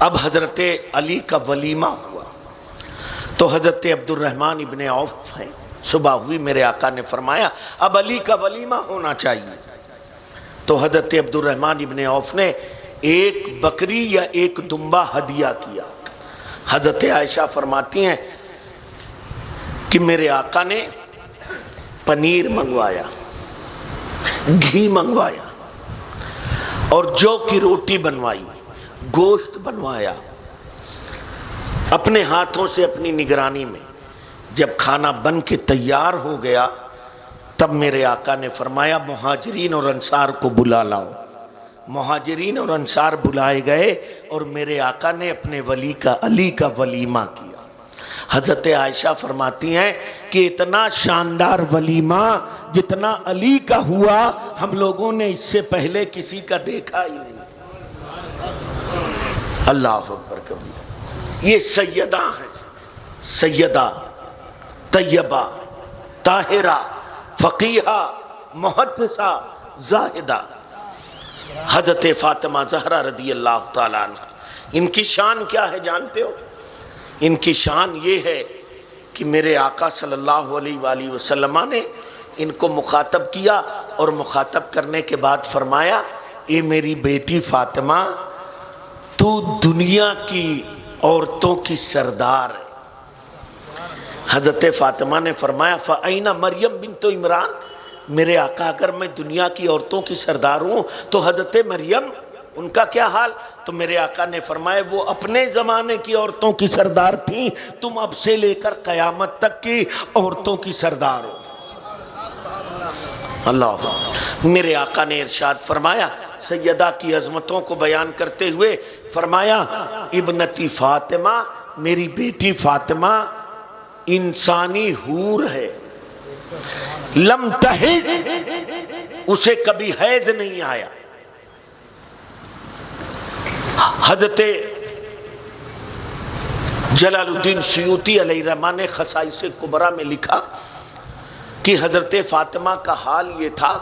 اب حضرت علی کا ولیمہ ہوا تو حضرت عبد الرحمن ابن عوف ہیں، صبح ہوئی میرے آقا نے فرمایا اب علی کا ولیمہ ہونا چاہیے، تو حضرت عبد الرحمن ابن عوف نے ایک بکری یا ایک دمبا ہدیہ کیا۔ حضرت عائشہ فرماتی ہیں کہ میرے آقا نے پنیر منگوایا، گھی منگوایا اور جو کی روٹی بنوائی، گوشت بنوایا اپنے ہاتھوں سے اپنی نگرانی میں۔ جب کھانا بن کے تیار ہو گیا تب میرے آقا نے فرمایا مہاجرین اور انصار کو بلا لاؤ۔ مہاجرین اور انصار بلائے گئے اور میرے آقا نے اپنے ولی کا علی کا ولیمہ کیا۔ حضرت عائشہ فرماتی ہیں کہ اتنا شاندار ولیمہ جتنا علی کا ہوا ہم لوگوں نے اس سے پہلے کسی کا دیکھا ہی نہیں۔ اللہ اکبر کبیر۔ یہ سیدہ ہیں، سیدہ طیبہ طاہرہ فقیہہ محدثہ زاہدہ حضرت فاطمہ زہرا رضی اللہ تعالیٰ عنہ۔ ان کی شان کیا ہے جانتے ہو؟ ان کی شان یہ ہے کہ میرے آقا صلی اللہ علیہ وآلہ وسلم نے ان کو مخاطب کیا اور مخاطب کرنے کے بعد فرمایا اے میری بیٹی فاطمہ تو دنیا کی عورتوں کی سردار ہے۔ حضرت فاطمہ نے فرمایا فَأَيْنَ مریم بنت عمران، میرے آقا اگر میں دنیا کی عورتوں کی سردار ہوں تو حضرت مریم ان کا کیا حال؟ تو میرے آقا نے فرمایا وہ اپنے زمانے کی عورتوں کی سردار تھیں، تم اب سے لے کر قیامت تک کی عورتوں کی سردار ہو۔ اللہ، میرے آقا نے ارشاد فرمایا سیدہ کی عظمتوں کو بیان کرتے ہوئے فرمایا ابنتی فاطمہ، میری بیٹی فاطمہ انسانی حور ہے، لم تحد، اسے کبھی حیض نہیں آیا۔ حضرت جلال الدین سیوطی علیہ الرحمہ نے خصائص کبریٰ میں لکھا کہ حضرت فاطمہ کا حال یہ تھا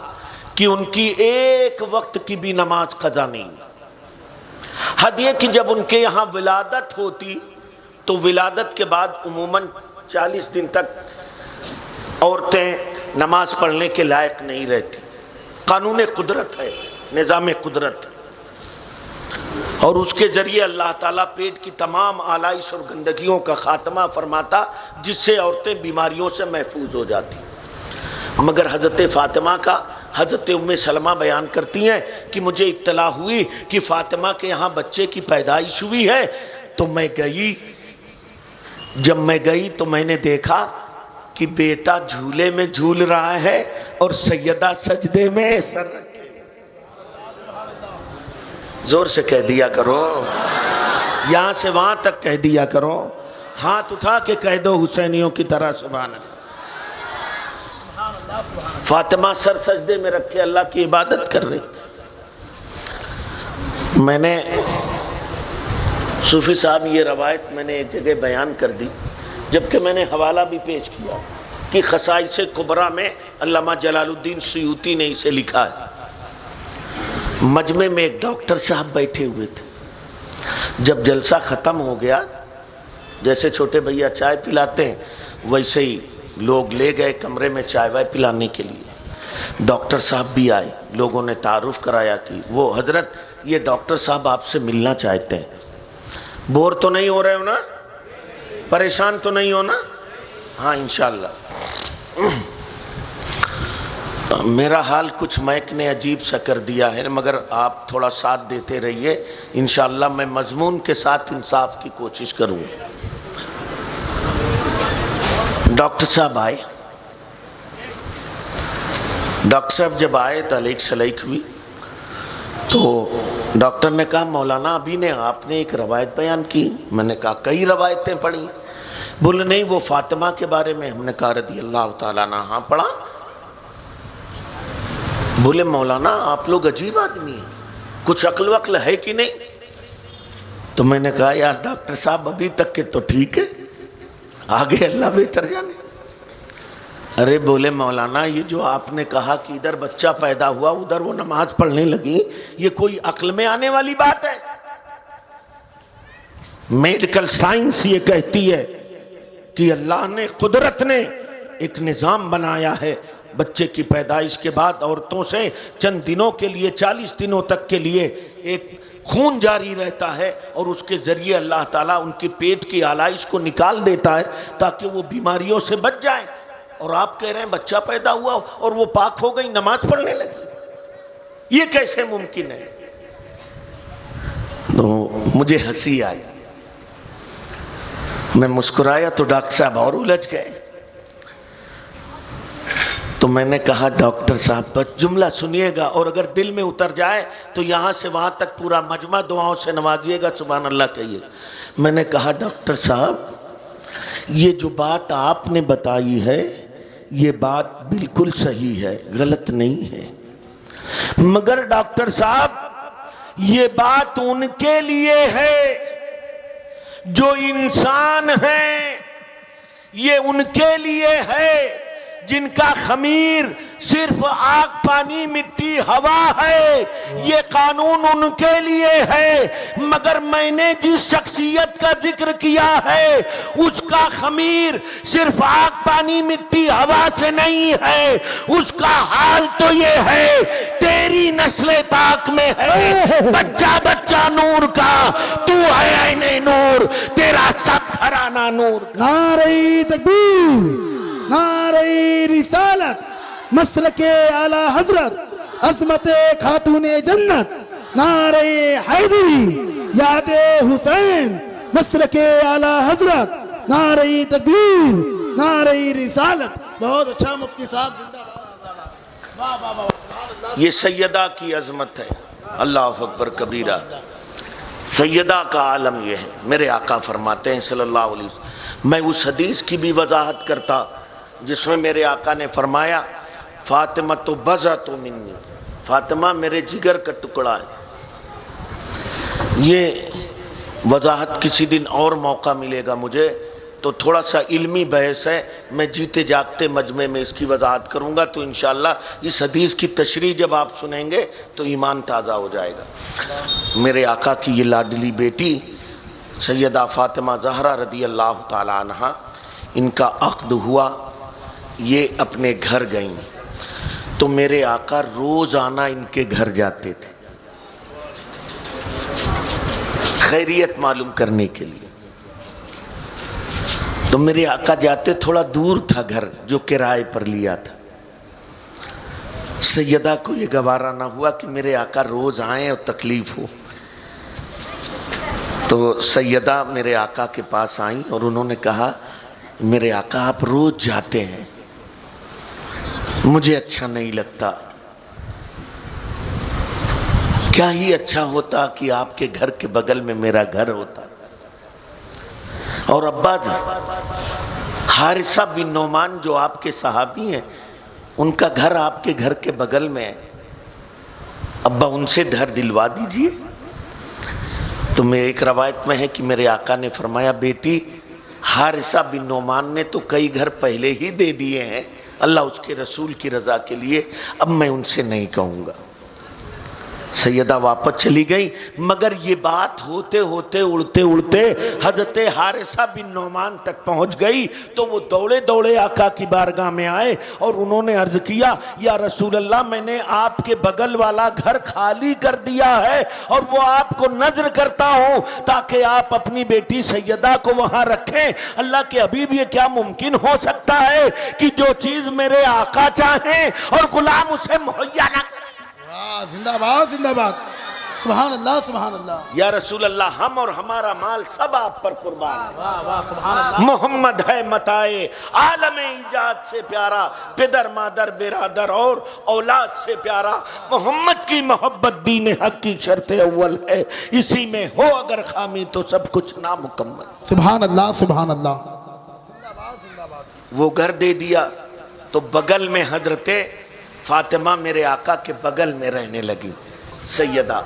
کہ ان کی ایک وقت کی بھی نماز قضا نہیں۔ حد یہ کہ جب ان کے یہاں ولادت ہوتی تو ولادت کے بعد عموماً 40 دن تک عورتیں نماز پڑھنے کے لائق نہیں رہتی۔ قانون قدرت ہے، نظام قدرت، اور اس کے ذریعے اللہ تعالیٰ پیٹ کی تمام آلائش اور گندگیوں کا خاتمہ فرماتا جس سے عورتیں بیماریوں سے محفوظ ہو جاتی۔ مگر حضرت فاطمہ کا حضرت ام سلمہ بیان کرتی ہیں کہ مجھے اطلاع ہوئی کہ فاطمہ کے یہاں بچے کی پیدائش ہوئی ہے تو میں گئی، جب میں گئی تو میں نے دیکھا کہ بیٹا جھولے میں جھول رہا ہے اور سیدہ سجدے میں سر رکھے۔ زور سے کہہ دیا کرو، یہاں سے وہاں تک کہہ دیا کرو، ہاتھ اٹھا کے کہہ دو حسینیوں کی طرح سبحان اللہ۔ فاطمہ سر سجدے میں رکھے اللہ کی عبادت کر رہی۔ میں نے صوفی صاحب یہ روایت میں نے ایک جگہ بیان کر دی، جبکہ میں نے حوالہ بھی پیش کیا کہ خصائص کبریٰ میں علامہ جلال الدین سیوطی نے اسے لکھا ہے۔ مجمع میں ایک ڈاکٹر صاحب بیٹھے ہوئے تھے، جب جلسہ ختم ہو گیا جیسے چھوٹے بھیا چائے پلاتے ہیں ویسے ہی لوگ لے گئے کمرے میں چائے وائے پلانے کے لیے۔ ڈاکٹر صاحب بھی آئے، لوگوں نے تعارف کرایا کہ وہ حضرت یہ ڈاکٹر صاحب آپ سے ملنا چاہتے ہیں۔ بور تو نہیں ہو رہے ہو نا؟ پریشان تو نہیں ہو نا؟ ہاں انشاءاللہ۔ میرا حال کچھ مائک نے عجیب سا کر دیا ہے مگر آپ تھوڑا ساتھ دیتے رہیے، انشاءاللہ میں مضمون کے ساتھ انصاف کی کوشش کروں۔ ڈاکٹر صاحب آئے، ڈاکٹر صاحب جب آئے تعلیق شلیک ہوئی تو ڈاکٹر نے کہا مولانا ابھی نے آپ نے ایک روایت بیان کی۔ میں نے کہا کئی روایتیں پڑھی۔ بولے نہیں وہ فاطمہ کے بارے میں۔ ہم نے کہا رضی اللہ تعالیٰ عنہ، ہاں پڑھا۔ بولے مولانا آپ لوگ عجیب آدمی ہیں، کچھ عقل وقل ہے کہ نہیں؟ تو میں نے کہا یار ڈاکٹر صاحب ابھی تک کے تو ٹھیک ہے، آگے اللہ بہتر جانے۔ ارے بولے مولانا یہ جو آپ نے کہا کہ ادھر بچہ پیدا ہوا ادھر وہ نماز پڑھنے لگی، یہ کوئی عقل میں آنے والی بات ہے؟ میڈیکل سائنس یہ کہتی ہے کہ اللہ نے قدرت نے ایک نظام بنایا ہے، بچے کی پیدائش کے بعد عورتوں سے چند دنوں کے لیے 40 دنوں تک کے لیے ایک خون جاری رہتا ہے، اور اس کے ذریعے اللہ تعالیٰ ان کے پیٹ کی آلائش کو نکال دیتا ہے تاکہ وہ بیماریوں سے بچ جائیں. اور آپ کہہ رہے ہیں بچہ پیدا ہوا اور وہ پاک ہو گئی، نماز پڑھنے لگی، یہ کیسے ممکن ہے؟ تو مجھے ہنسی آئی، میں مسکرایا تو ڈاکٹر صاحب اور الجھ گئے. تو میں نے کہا ڈاکٹر صاحب بس جملہ سنیے گا، اور اگر دل میں اتر جائے تو یہاں سے وہاں تک پورا مجمع دعاؤں سے نوازیے گا، سبحان اللہ کہیے. میں نے کہا ڈاکٹر صاحب یہ جو بات آپ نے بتائی ہے یہ بات بالکل صحیح ہے، غلط نہیں ہے، مگر ڈاکٹر صاحب یہ بات ان کے لیے ہے جو انسان ہیں، یہ ان کے لیے ہے جن کا خمیر صرف آگ پانی مٹی ہوا ہے، یہ قانون ان کے لیے ہے. مگر میں نے جس شخصیت کا ذکر کیا ہے اس کا خمیر صرف آگ پانی مٹی ہوا سے نہیں ہے، اس کا حال تو یہ ہے تیری نسل پاک میں ہے بچہ بچہ نور کا، تو ہے عین نور، تیرا سب گھرانہ نور کا. نعرہ تکبیر، نعرہ رسالت، مسلک اعلی حضرت، عظمت خاتون جنت، نعرہ حیدری، یاد حسین، مسلک اعلی حضرت، نعرہ تکبیر، نعرہ رسالت. بہت اچھا مفتی صاحب، زندہ باد، واہ واہ واہ، سبحان اللہ. یہ سیدہ کی عظمت ہے، اللہ اکبر کبیرہ. سیدہ کا عالم یہ ہے. میرے آقا فرماتے ہیں صلی اللہ علیہ وسلم، میں اس حدیث کی بھی وضاحت کرتا جس میں میرے آقا نے فرمایا فاطمہ تو بضعۃ منی، فاطمہ میرے جگر کا ٹکڑا ہے. یہ وضاحت کسی دن اور موقع ملے گا مجھے، تو تھوڑا سا علمی بحث ہے، میں جیتے جاگتے مجمع میں اس کی وضاحت کروں گا. تو انشاءاللہ اس حدیث کی تشریح جب آپ سنیں گے تو ایمان تازہ ہو جائے گا. میرے آقا کی یہ لاڈلی بیٹی سیدہ فاطمہ زہرا رضی اللہ تعالی عنہا، ان کا عقد ہوا، یہ اپنے گھر گئیں تو میرے آقا روزانہ ان کے گھر جاتے تھے خیریت معلوم کرنے کے لیے. تو میرے آقا جاتے، تھوڑا دور تھا گھر جو کرائے پر لیا تھا. سیدہ کو یہ گوارا نہ ہوا کہ میرے آقا روز آئیں اور تکلیف ہو. تو سیدہ میرے آقا کے پاس آئیں اور انہوں نے کہا میرے آقا آپ روز جاتے ہیں، مجھے اچھا نہیں لگتا، کیا ہی اچھا ہوتا کہ آپ کے گھر کے بغل میں میرا گھر ہوتا. اور ابا جی حارثہ بن نعمان جو آپ کے صحابی ہیں، ان کا گھر آپ کے گھر کے بغل میں ہے، ابا ان سے گھر دلوا دیجئے. تو میں ایک روایت میں ہے کہ میرے آقا نے فرمایا بیٹی حارثہ بن نعمان نے تو کئی گھر پہلے ہی دے دیے ہیں اللہ اس کے رسول کی رضا کے لیے، اب میں ان سے نہیں کہوں گا. سیدہ واپس چلی گئی، مگر یہ بات ہوتے ہوتے اڑتے اڑتے حضرت حارثہ بن نعمان تک پہنچ گئی. تو وہ دوڑے دوڑے آقا کی بارگاہ میں آئے اور انہوں نے عرض کیا یا رسول اللہ میں نے آپ کے بغل والا گھر خالی کر دیا ہے اور وہ آپ کو نذر کرتا ہوں تاکہ آپ اپنی بیٹی سیدہ کو وہاں رکھیں. اللہ کے حبیب یہ کیا ممکن ہو سکتا ہے کہ جو چیز میرے آقا چاہیں اور غلام اسے مہیا نہ کریں؟ زندہ باد، زندہ باد، سبحان اللہ، سبحان اللہ. یا رسول اللہ ہم اور ہمارا مال سب آپ پر قربان ہے. واہ واہ، سبحان اللہ. محمد ہے متائے عالم ایجاد سے پیارا، پدر مادر برادر اور اولاد سے پیارا. محمد کی محبت دین حق کی شرط اول ہے، اسی میں ہو اگر خامی تو سب کچھ نامکمل. سبحان اللہ، سبحان اللہ. وہ گھر دے دیا تو بغل میں حضرت فاطمہ میرے آقا کے بغل میں رہنے لگی. سیدہ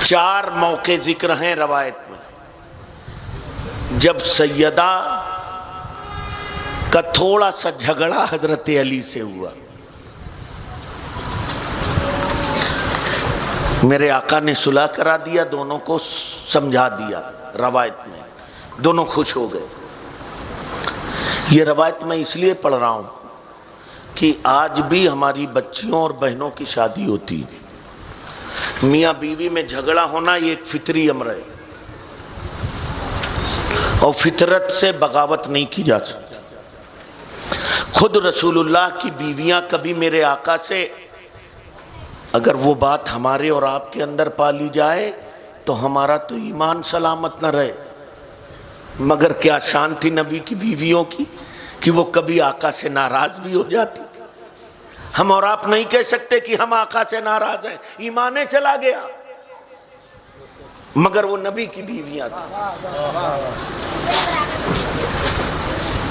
4 موقع ذکر ہیں روایت میں جب سیدہ کا تھوڑا سا جھگڑا حضرت علی سے ہوا. میرے آقا نے صلح کرا دیا، دونوں کو سمجھا دیا روایت میں، دونوں خوش ہو گئے۔ یہ روایت میں اس لیے پڑھ رہا ہوں کہ آج بھی ہماری بچیوں اور بہنوں کی شادی ہوتی، میاں بیوی میں جھگڑا ہونا یہ ایک فطری امر ہے، اور فطرت سے بغاوت نہیں کی جا سکتی۔ خود رسول اللہ کی بیویاں کبھی میرے آقا سے اگر وہ بات ہمارے اور آپ کے اندر پالی جائے تو ہمارا تو ایمان سلامت نہ رہے، مگر کیا شان تھی نبی کی بیویوں کی کہ وہ کبھی آقا سے ناراض بھی ہو جاتی تھی۔ ہم اور آپ نہیں کہہ سکتے کہ ہم آقا سے ناراض ہیں، ایمان چلا گیا، مگر وہ نبی کی بیویاں تھیں،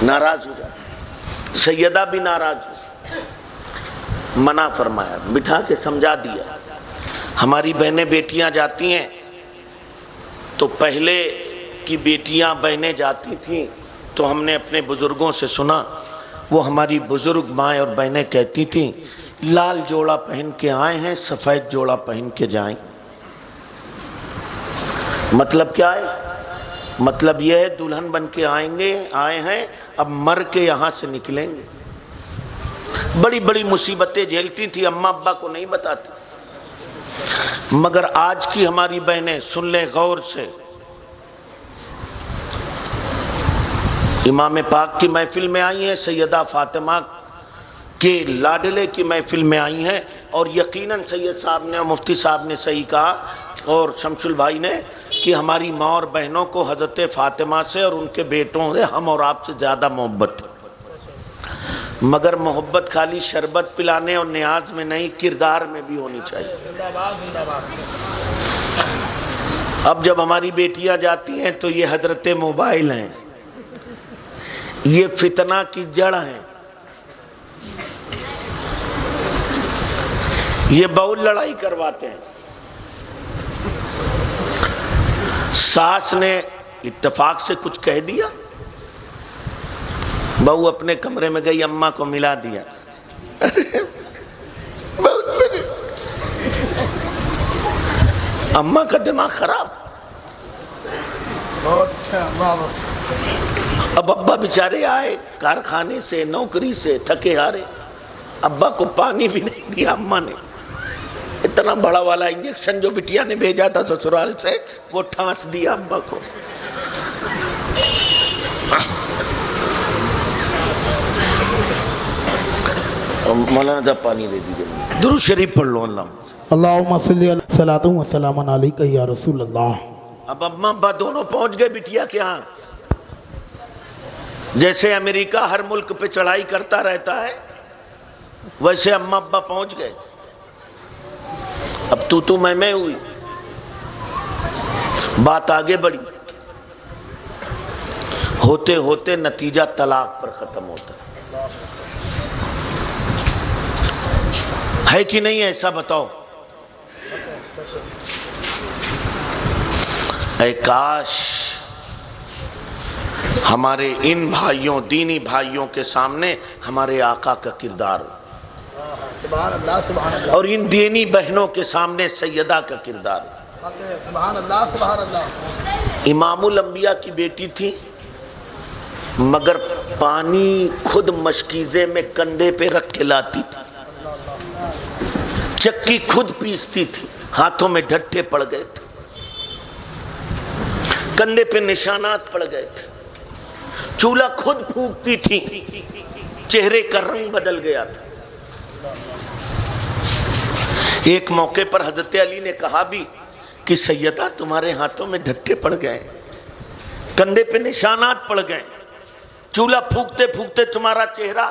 ناراض ہو جاتی، سیدہ بھی ناراض ہو، منع فرمایا، بٹھا کے سمجھا دیا۔ ہماری بہنیں بیٹیاں جاتی ہیں تو پہلے کی بیٹیاں بہنیں جاتی تھیں تو ہم نے اپنے بزرگوں سے سنا، وہ ہماری بزرگ مائیں اور بہنیں کہتی تھیں لال جوڑا پہن کے آئے ہیں، سفید جوڑا پہن کے جائیں۔ مطلب کیا ہے؟ مطلب یہ ہے دلہن بن کے آئے ہیں، اب مر کے یہاں سے نکلیں گے۔ بڑی بڑی مصیبتیں جھیلتی تھی، اماں ابا کو نہیں بتاتی، مگر آج کی ہماری بہنیں سن لیں غور سے، امام پاک کی محفل میں آئی ہیں، سیدہ فاطمہ کے لاڈلے کی محفل میں آئی ہیں، اور یقیناً سید صاحب نے اور مفتی صاحب نے صحیح کہا اور شمس البھائی نے کہ ہماری ماں اور بہنوں کو حضرت فاطمہ سے اور ان کے بیٹوں سے ہم اور آپ سے زیادہ محبت ہے، مگر محبت خالی شربت پلانے اور نیاز میں نہیں، کردار میں بھی ہونی چاہیے۔ اب جب ہماری بیٹیاں جاتی ہیں تو یہ حضرت موبائل ہیں، یہ فتنہ کی جڑ ہیں، یہ بہت لڑائی کرواتے ہیں۔ ساس نے اتفاق سے کچھ کہہ دیا، بہو اپنے کمرے میں گئی، اماں کو ملا دیا، اماں کا دماغ خراب۔ اب ابا بیچارے آئے کارخانے سے، نوکری سے تھکے ہارے، ابا کو پانی بھی نہیں دیا، اماں نے اتنا بڑا والا انجیکشن جو بٹیا نے بھیجا تھا سسرال سے وہ ٹھانس دیا ابا کو۔ مولانا صاحب پانی دے دیجیے، درود شریف پڑھ لو۔ اللہم صلی اللہ صلاۃ و سلام علیکہ یا رسول اللہ۔ اب اماں ابا دونوں پہنچ گئے بٹیا کے ہاں، جیسے امریکہ ہر ملک پہ چڑھائی کرتا رہتا ہے ویسے اماں ابا پہنچ گئے۔ اب تو میں ہوئی، بات آگے بڑھی، ہوتے ہوتے نتیجہ طلاق پر ختم ہوتا ہے کہ نہیں؟ ایسا بتاؤ۔ اے کاش ہمارے ان بھائیوں، دینی بھائیوں کے سامنے ہمارے آقا کا کردار ہو، سبحان اللہ سبحان اللہ، اور ان دینی بہنوں کے سامنے سیدہ کا کردار ہو۔ سبحان اللہ سبحان اللہ۔ امام الانبیاء کی بیٹی تھی، مگر پانی خود مشکیزے میں کندھے پہ رکھ کے لاتی تھی، چکی خود پیستی تھی، ہاتھوں میں ڈھٹے پڑ گئے تھے، کندھے پہ نشانات پڑ گئے تھے، چولہا خود پھونکتی تھی، چہرے کا رنگ بدل گیا تھا۔ ایک موقع پر حضرت علی نے کہا بھی کہ سیدہ تمہارے ہاتھوں میں ڈھٹے پڑ گئے، کندھے پہ نشانات پڑ گئے، چولہا پھونکتے پھونکتے تمہارا چہرہ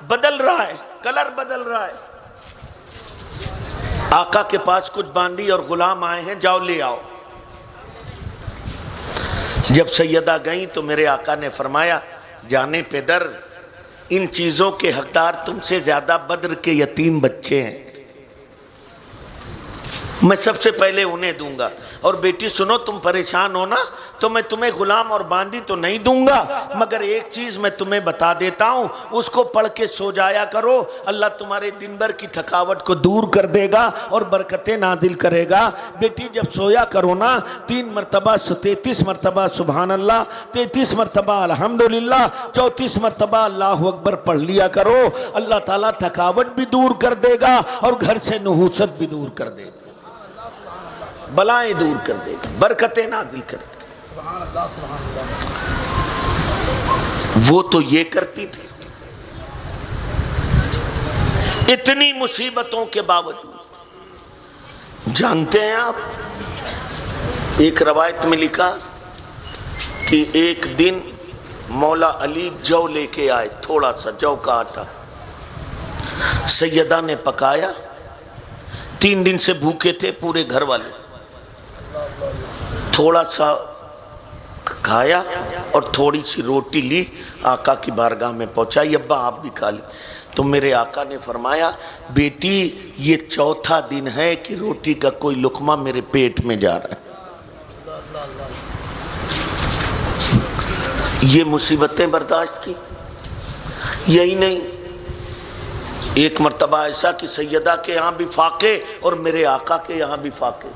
بدل رہا ہے، کلر بدل رہا ہے۔ آقا کے پاس کچھ باندی اور غلام آئے ہیں، جاؤ لے آؤ۔ جب سیدہ گئیں تو میرے آقا نے فرمایا جانے پہ در، ان چیزوں کے حقدار تم سے زیادہ بدر کے یتیم بچے ہیں، میں سب سے پہلے انہیں دوں گا. اور بیٹی سنو، تم پریشان ہو نا تو میں تمہیں غلام اور باندی تو نہیں دوں گا، مگر ایک چیز میں تمہیں بتا دیتا ہوں، اس کو پڑھ کے سو جایا کرو، اللہ تمہارے دن بھر کی تھکاوٹ کو دور کر دے گا اور برکتیں نازل کرے گا. بیٹی جب سویا کرو نا 3 مرتبہ 33 مرتبہ سبحان اللہ، 33 مرتبہ الحمدللہ، 34 مرتبہ اللہ اکبر پڑھ لیا کرو. اللہ تعالیٰ تھکاوٹ بھی دور کر دے گا اور گھر سے نحوست بھی دور کر دے گا، بلائیں دور کر دے گا، برکتیں نازل کر دے گا. وہ تو یہ کرتی تھی. اتنی مصیبتوں کے باوجود، جانتے ہیں آپ، ایک روایت میں لکھا کہ ایک دن مولا علی جو لے کے آئے، تھوڑا سا جو کا آٹا، سیدہ نے پکایا. 3 دن سے بھوکے تھے پورے گھر والے، تھوڑا سا کھایا اور تھوڑی سی روٹی لی، آقا کی بارگاہ میں پہنچائی. ابا آپ بھی کھا لی. تو میرے آقا نے فرمایا، بیٹی یہ 4تھا دن ہے کہ روٹی کا کوئی لقمہ میرے پیٹ میں جا رہا ہے. یہ مصیبتیں برداشت کی. یہی نہیں، ایک مرتبہ ایسا کہ سیدہ کے یہاں بھی فاقے اور میرے آقا کے یہاں بھی فاقے.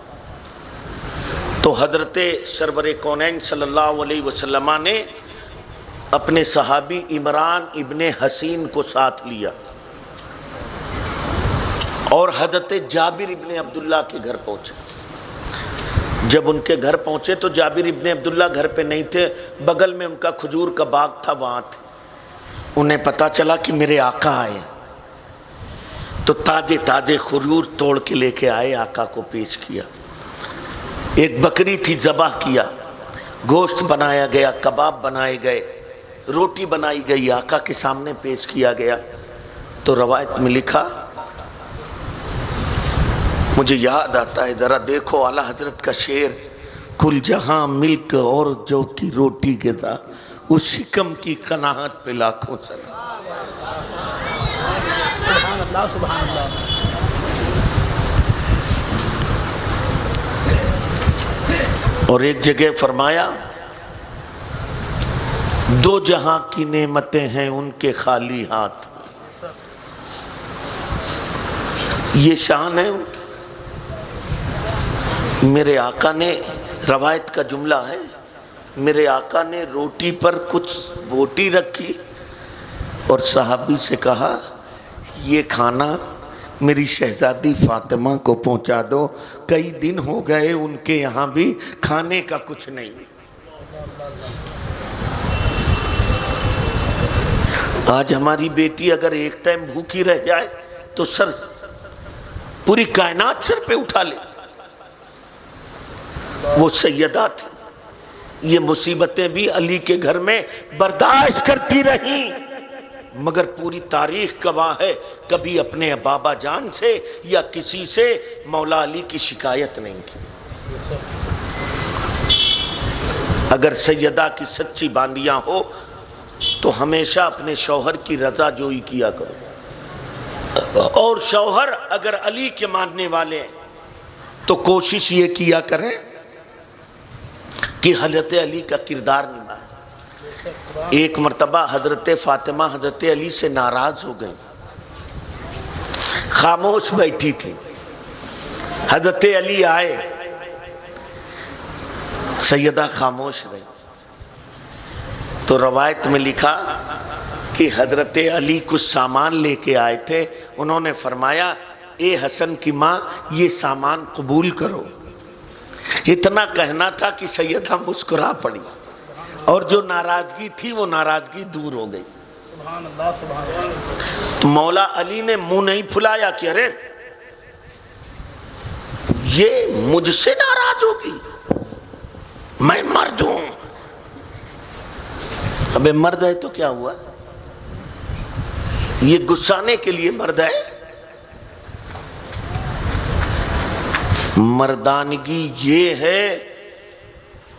تو حضرت سرور کونین صلی اللہ علیہ وسلم نے اپنے صحابی عمران ابن حسین کو ساتھ لیا اور حضرت جابر ابن عبداللہ کے گھر پہنچے. جب ان کے گھر پہنچے تو جابر ابن عبداللہ گھر پہ نہیں تھے، بغل میں ان کا کھجور کا باغ تھا، وہاں تھے. انہیں پتا چلا کہ میرے آقا آئے، تو تازے تازے کھجور توڑ کے لے کے آئے، آقا کو پیش کیا. ایک بکری تھی، ذبح کیا، گوشت بنایا گیا، کباب بنائے گئے، روٹی بنائی گئی، آقا کے سامنے پیش کیا گیا. تو روایت میں لکھا، مجھے یاد آتا ہے، ذرا دیکھو اعلیٰ حضرت کا شعر، کل جہاں ملک اور جو کی روٹی غذا، اس شکم کی قناعت پہ لاکھوں سلام. سبحان اللہ سبحان اللہ. اور ایک جگہ فرمایا، 2 جہاں کی نعمتیں ہیں ان کے خالی ہاتھ. یہ شان ہے ان کی. میرے آقا نے، روایت کا جملہ ہے، میرے آقا نے روٹی پر کچھ بوٹی رکھی اور صحابی سے کہا، یہ کھانا میری شہزادی فاطمہ کو پہنچا دو، کئی دن ہو گئے ان کے یہاں بھی کھانے کا کچھ نہیں. آج ہماری بیٹی اگر ایک ٹائم بھوکی رہ جائے تو سر، پوری کائنات سر پہ اٹھا لے. وہ سیدہ تھی. یہ مصیبتیں بھی علی کے گھر میں برداشت کرتی رہیں، مگر پوری تاریخ گواہ ہے کبھی اپنے بابا جان سے یا کسی سے مولا علی کی شکایت نہیں کی. اگر سیدہ کی سچی باندیاں ہو تو ہمیشہ اپنے شوہر کی رضا جوئی کیا کرو، اور شوہر اگر علی کے ماننے والے ہیں تو کوشش یہ کیا کریں کہ حضرت علی کا کردار نبھائیں. ایک مرتبہ حضرت فاطمہ حضرت علی سے ناراض ہو گئی، خاموش بیٹھی تھی. حضرت علی آئے، سیدہ خاموش رہی. تو روایت میں لکھا کہ حضرت علی کچھ سامان لے کے آئے تھے. انہوں نے فرمایا، اے حسن کی ماں یہ سامان قبول کرو. اتنا کہنا تھا کہ سیدہ مسکرا پڑی اور جو ناراضگی تھی وہ ناراضگی دور ہو گئی. سبحان اللہ سبحان اللہ. تو مولا علی نے منہ نہیں پھلایا کہ ارے یہ مجھ سے ناراض ہوگی، میں مرد ہوں. ابے مرد ہے تو کیا ہوا، یہ غصانے کے لیے مرد ہے. مردانگی یہ ہے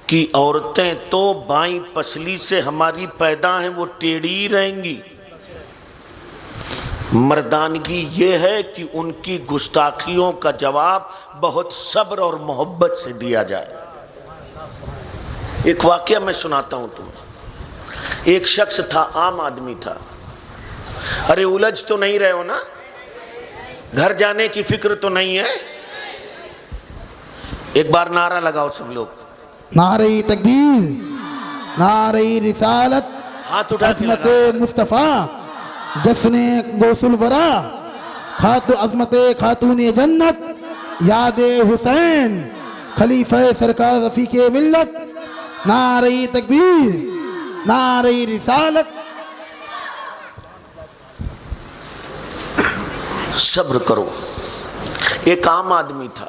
کہ عورتیں تو بائیں پسلی سے ہماری پیدا ہیں، وہ ٹیڑھی رہیں گی. مردانگی یہ ہے کہ ان کی گستاخیوں کا جواب بہت صبر اور محبت سے دیا جائے. ایک واقعہ میں سناتا ہوں تمہیں. ایک شخص تھا، عام آدمی تھا. ارے الجھ تو نہیں رہے ہو نا؟ گھر جانے کی فکر تو نہیں ہے؟ ایک بار نعرہ لگاؤ سب لوگ. نعرہ تکبیر، نعرہ رسالت، ہاتھ اٹھا کے عظمت لگاؤ. مصطفیٰ، جشن غوث الورا، عظمت خاتون جنت، یاد حسین، خلیفہ سرکار رفیق ملت. نعرہ تکبیر، نعرہ رسالت. صبر کرو. ایک عام آدمی تھا،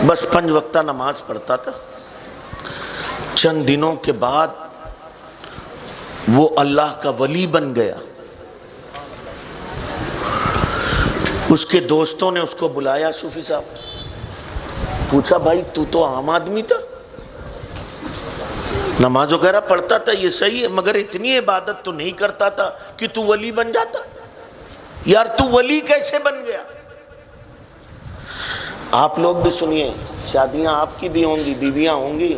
بس 5 وقتہ نماز پڑھتا تھا. چند دنوں کے بعد وہ اللہ کا ولی بن گیا. اس کے دوستوں نے اس کو بلایا، صوفی صاحب. پوچھا بھائی تو عام آدمی تھا، نماز وغیرہ پڑھتا تھا، یہ صحیح ہے، مگر اتنی عبادت تو نہیں کرتا تھا کہ تو ولی بن جاتا. یار تو ولی کیسے بن گیا؟ آپ لوگ بھی سنیے، شادیاں آپ کی بھی ہوں گی، بیویاں ہوں گی.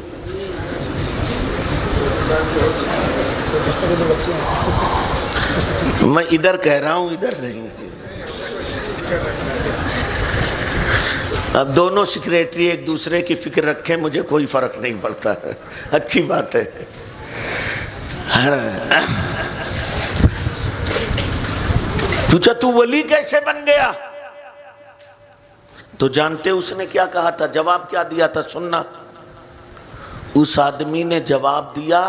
میں ادھر کہہ رہا ہوں، ادھر نہیں. اب دونوں سیکریٹری ایک دوسرے کی فکر رکھیں، مجھے کوئی فرق نہیں پڑتا، اچھی بات ہے. پوچھا تو ولی کیسے بن گیا؟ تو جانتے اس نے کیا کہا تھا؟ جواب کیا دیا تھا؟ سننا. اس آدمی نے جواب دیا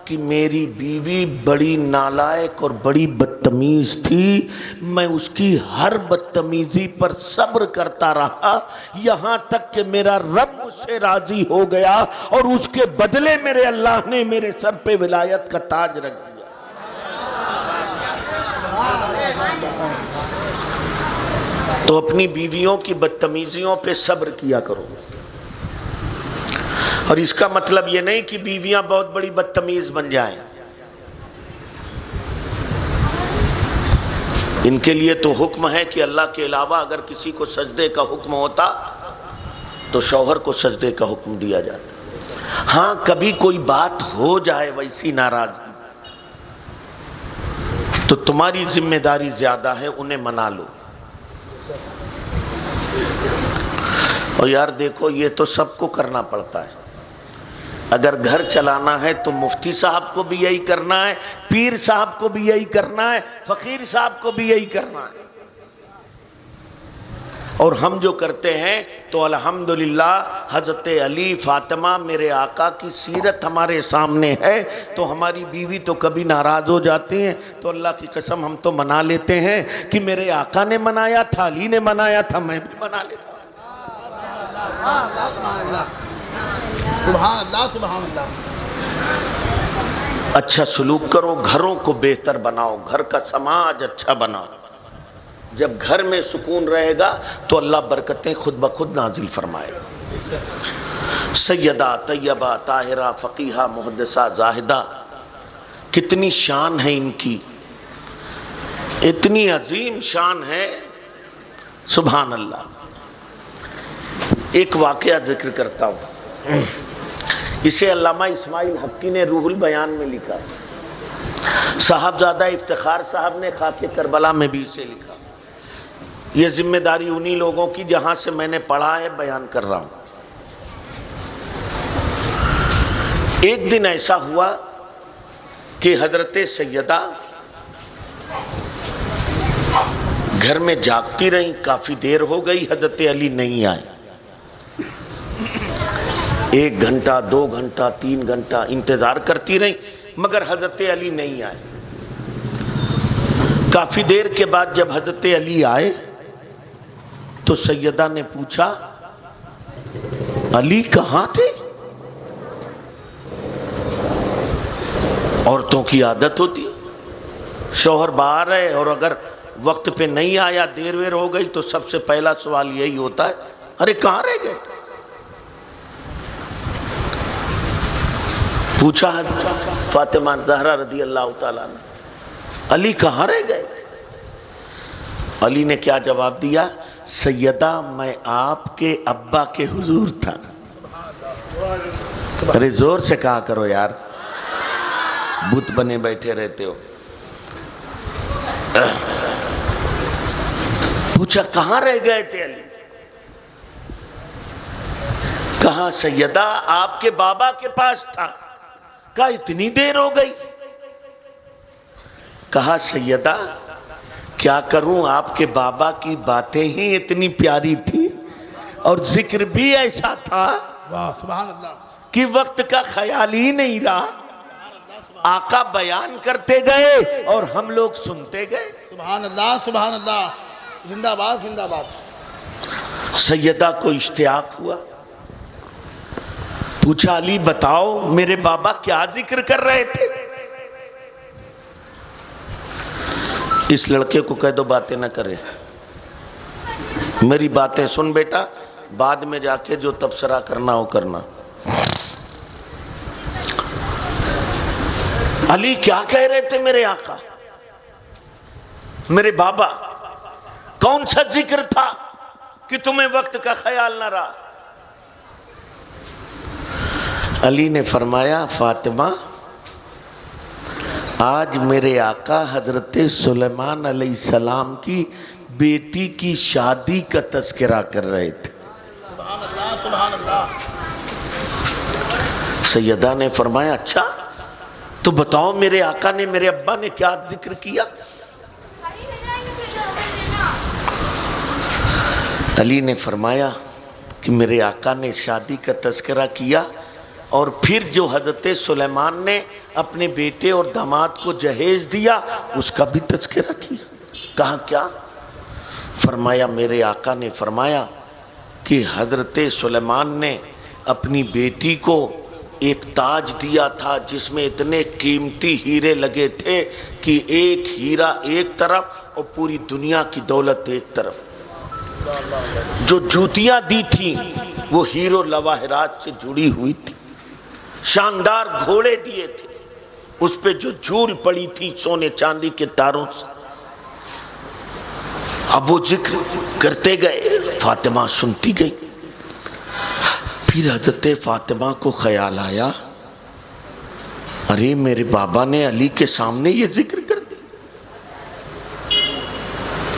کہ میری بیوی بڑی نالائق اور بڑی بدتمیز تھی، میں اس کی ہر بدتمیزی پر صبر کرتا رہا یہاں تک کہ میرا رب مجھ سے راضی ہو گیا اور اس کے بدلے میرے اللہ نے میرے سر پہ ولایت کا تاج رکھ دیا. تو اپنی بیویوں کی بدتمیزیوں پہ صبر کیا کرو. اور اس کا مطلب یہ نہیں کہ بیویاں بہت بڑی بدتمیز بن جائیں. ان کے لیے تو حکم ہے کہ اللہ کے علاوہ اگر کسی کو سجدے کا حکم ہوتا تو شوہر کو سجدے کا حکم دیا جاتا. ہاں کبھی کوئی بات ہو جائے ویسی ناراضگی تو تمہاری ذمہ داری زیادہ ہے، انہیں منا لو. اور یار دیکھو یہ تو سب کو کرنا پڑتا ہے. اگر گھر چلانا ہے تو مفتی صاحب کو بھی یہی کرنا ہے، پیر صاحب کو بھی یہی کرنا ہے، فقیر صاحب کو بھی یہی کرنا ہے. اور ہم جو کرتے ہیں تو الحمدللہ حضرت علی فاطمہ میرے آقا کی سیرت ہمارے سامنے ہے، تو ہماری بیوی تو کبھی ناراض ہو جاتی ہیں تو اللہ کی قسم ہم تو منا لیتے ہیں کہ میرے آقا نے منایا تھا، علی نے منایا تھا، میں بھی منا لیتا ہوں. سبحان اللہ، سبحان اللہ. اچھا سلوک کرو، گھروں کو بہتر بناؤ، گھر کا سماج اچھا بناؤ. جب گھر میں سکون رہے گا تو اللہ برکتیں خود بخود نازل فرمائے گا. سیدہ طیبہ طاہرہ فقیہہ محدثہ زاہدہ، کتنی شان ہے ان کی، اتنی عظیم شان ہے، سبحان اللہ. ایک واقعہ ذکر کرتا ہوں، اسے علامہ اسماعیل حقی نے روح البیان میں لکھا. صاحبزادہ افتخار صاحب نے خاک کربلا میں بھی اسے لکھا. یہ ذمہ داری انہی لوگوں کی جہاں سے میں نے پڑھا ہے بیان کر رہا ہوں. ایک دن ایسا ہوا کہ حضرت سیدہ گھر میں جاگتی رہیں، کافی دیر ہو گئی، حضرت علی نہیں آئے. 1 گھنٹہ 2 گھنٹہ 3 گھنٹہ انتظار کرتی رہیں مگر حضرت علی نہیں آئے. کافی دیر کے بعد جب حضرت علی آئے تو سیدہ نے پوچھا علی کہاں تھے؟ عورتوں کی عادت ہوتی، شوہر باہر ہے اور اگر وقت پہ نہیں آیا، دیر ویر ہو گئی تو سب سے پہلا سوال یہی ہوتا ہے ارے کہاں رہ گئے؟ پوچھا فاطمہ زہرا رضی اللہ تعالیٰ نے. علی کہاں رہ گئے؟ علی نے کیا جواب دیا؟ سیدہ میں آپ کے ابا کے حضور تھا۔ ارے زور سے کہا کرو یار، بت بنے بیٹھے رہتے ہو۔ پوچھا کہاں رہ گئے تھے علی؟ کہا سیدہ آپ کے بابا کے پاس تھا۔ کہا اتنی دیر ہو گئی؟ کہا سیدہ کیا کروں، آپ کے بابا کی باتیں ہی اتنی پیاری تھی اور ذکر بھی ایسا تھا واہ سبحان اللہ، کہ وقت کا خیال ہی نہیں رہا۔ آقا بیان کرتے گئے اور ہم لوگ سنتے گئے۔ سبحان اللہ سبحان اللہ، زندہ باد زندہ باد۔ سیدہ کو اشتیاق ہوا، پوچھا علی بتاؤ میرے بابا کیا ذکر کر رہے تھے؟ اس لڑکے کو کہہ دو باتیں نہ کرے، میری باتیں سن بیٹا، بعد میں جا کے جو تبصرہ کرنا ہو کرنا۔ علی کیا کہہ رہے تھے میرے آقا، میرے بابا؟ کون سا ذکر تھا کہ تمہیں وقت کا خیال نہ رہا؟ علی نے فرمایا فاطمہ آج میرے آقا حضرت سلیمان علیہ السلام کی بیٹی کی شادی کا تذکرہ کر رہے تھے۔ سبحان اللہ سبحان اللہ۔ سیدہ نے فرمایا اچھا تو بتاؤ میرے آقا نے میرے ابا نے کیا ذکر کیا؟ علی نے فرمایا کہ میرے آقا نے شادی کا تذکرہ کیا اور پھر جو حضرت سلیمان نے اپنے بیٹے اور داماد کو جہیز دیا اس کا بھی تذکرہ کیا۔ کہا کیا؟ فرمایا میرے آقا نے فرمایا کہ حضرت سلیمان نے اپنی بیٹی کو ایک تاج دیا تھا جس میں اتنے قیمتی ہیرے لگے تھے کہ ایک ہیرا ایک طرف اور پوری دنیا کی دولت ایک طرف۔ جو جوتیاں دی تھی وہ ہیرو لواہرات سے جڑی ہوئی تھی، شاندار گھوڑے دیے تھے، اس پہ جو جھول پڑی تھی سونے چاندی کے تاروں سے۔ اب وہ ذکر کرتے گئے، فاطمہ سنتی گئی۔ پھر حضرت فاطمہ کو خیال آیا ارے میرے بابا نے علی کے سامنے یہ ذکر کر دیا،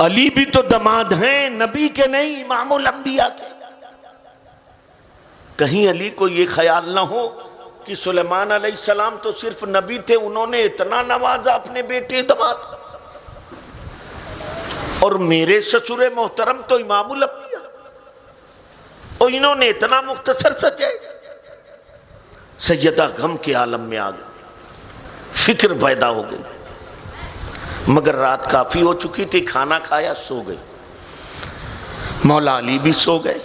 علی بھی تو داماد ہیں، نبی کے نہیں امام الانبیاء کے۔ کہیں علی کو یہ خیال نہ ہو کہ سلیمان علیہ السلام تو صرف نبی تھے، انہوں نے اتنا نوازا اپنے بیٹے داماد، اور میرے سسر محترم تو امام الانبیاء اور انہوں نے اتنا مختصر سجے۔ سیدہ غم کے عالم میں آ گئی، فکر پیدا ہو گئی، مگر رات کافی ہو چکی تھی، کھانا کھایا سو گئی۔ مولا علی بھی سو گئے۔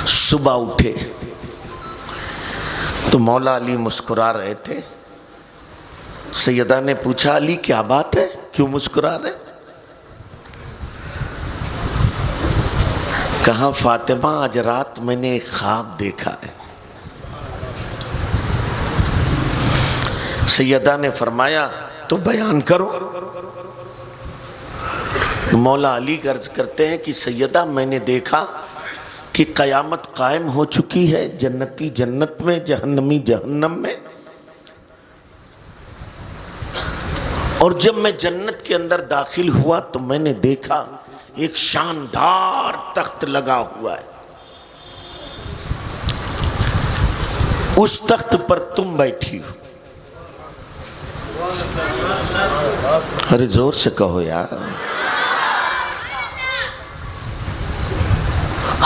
صبح اٹھے تو مولا علی مسکرا رہے تھے۔ سیدہ نے پوچھا علی کیا بات ہے، کیوں مسکرا رہے؟ کہا فاطمہ آج رات میں نے ایک خواب دیکھا ہے۔ سیدہ نے فرمایا تو بیان کرو۔ مولا علی عرض کرتے ہیں کہ سیدہ میں نے دیکھا کہ قیامت قائم ہو چکی ہے، جنتی جنت میں، جہنمی جہنم میں، اور جب میں جنت کے اندر داخل ہوا تو میں نے دیکھا ایک شاندار تخت لگا ہوا ہے، اس تخت پر تم بیٹھی ہو۔ ارے زور سے کہو یار۔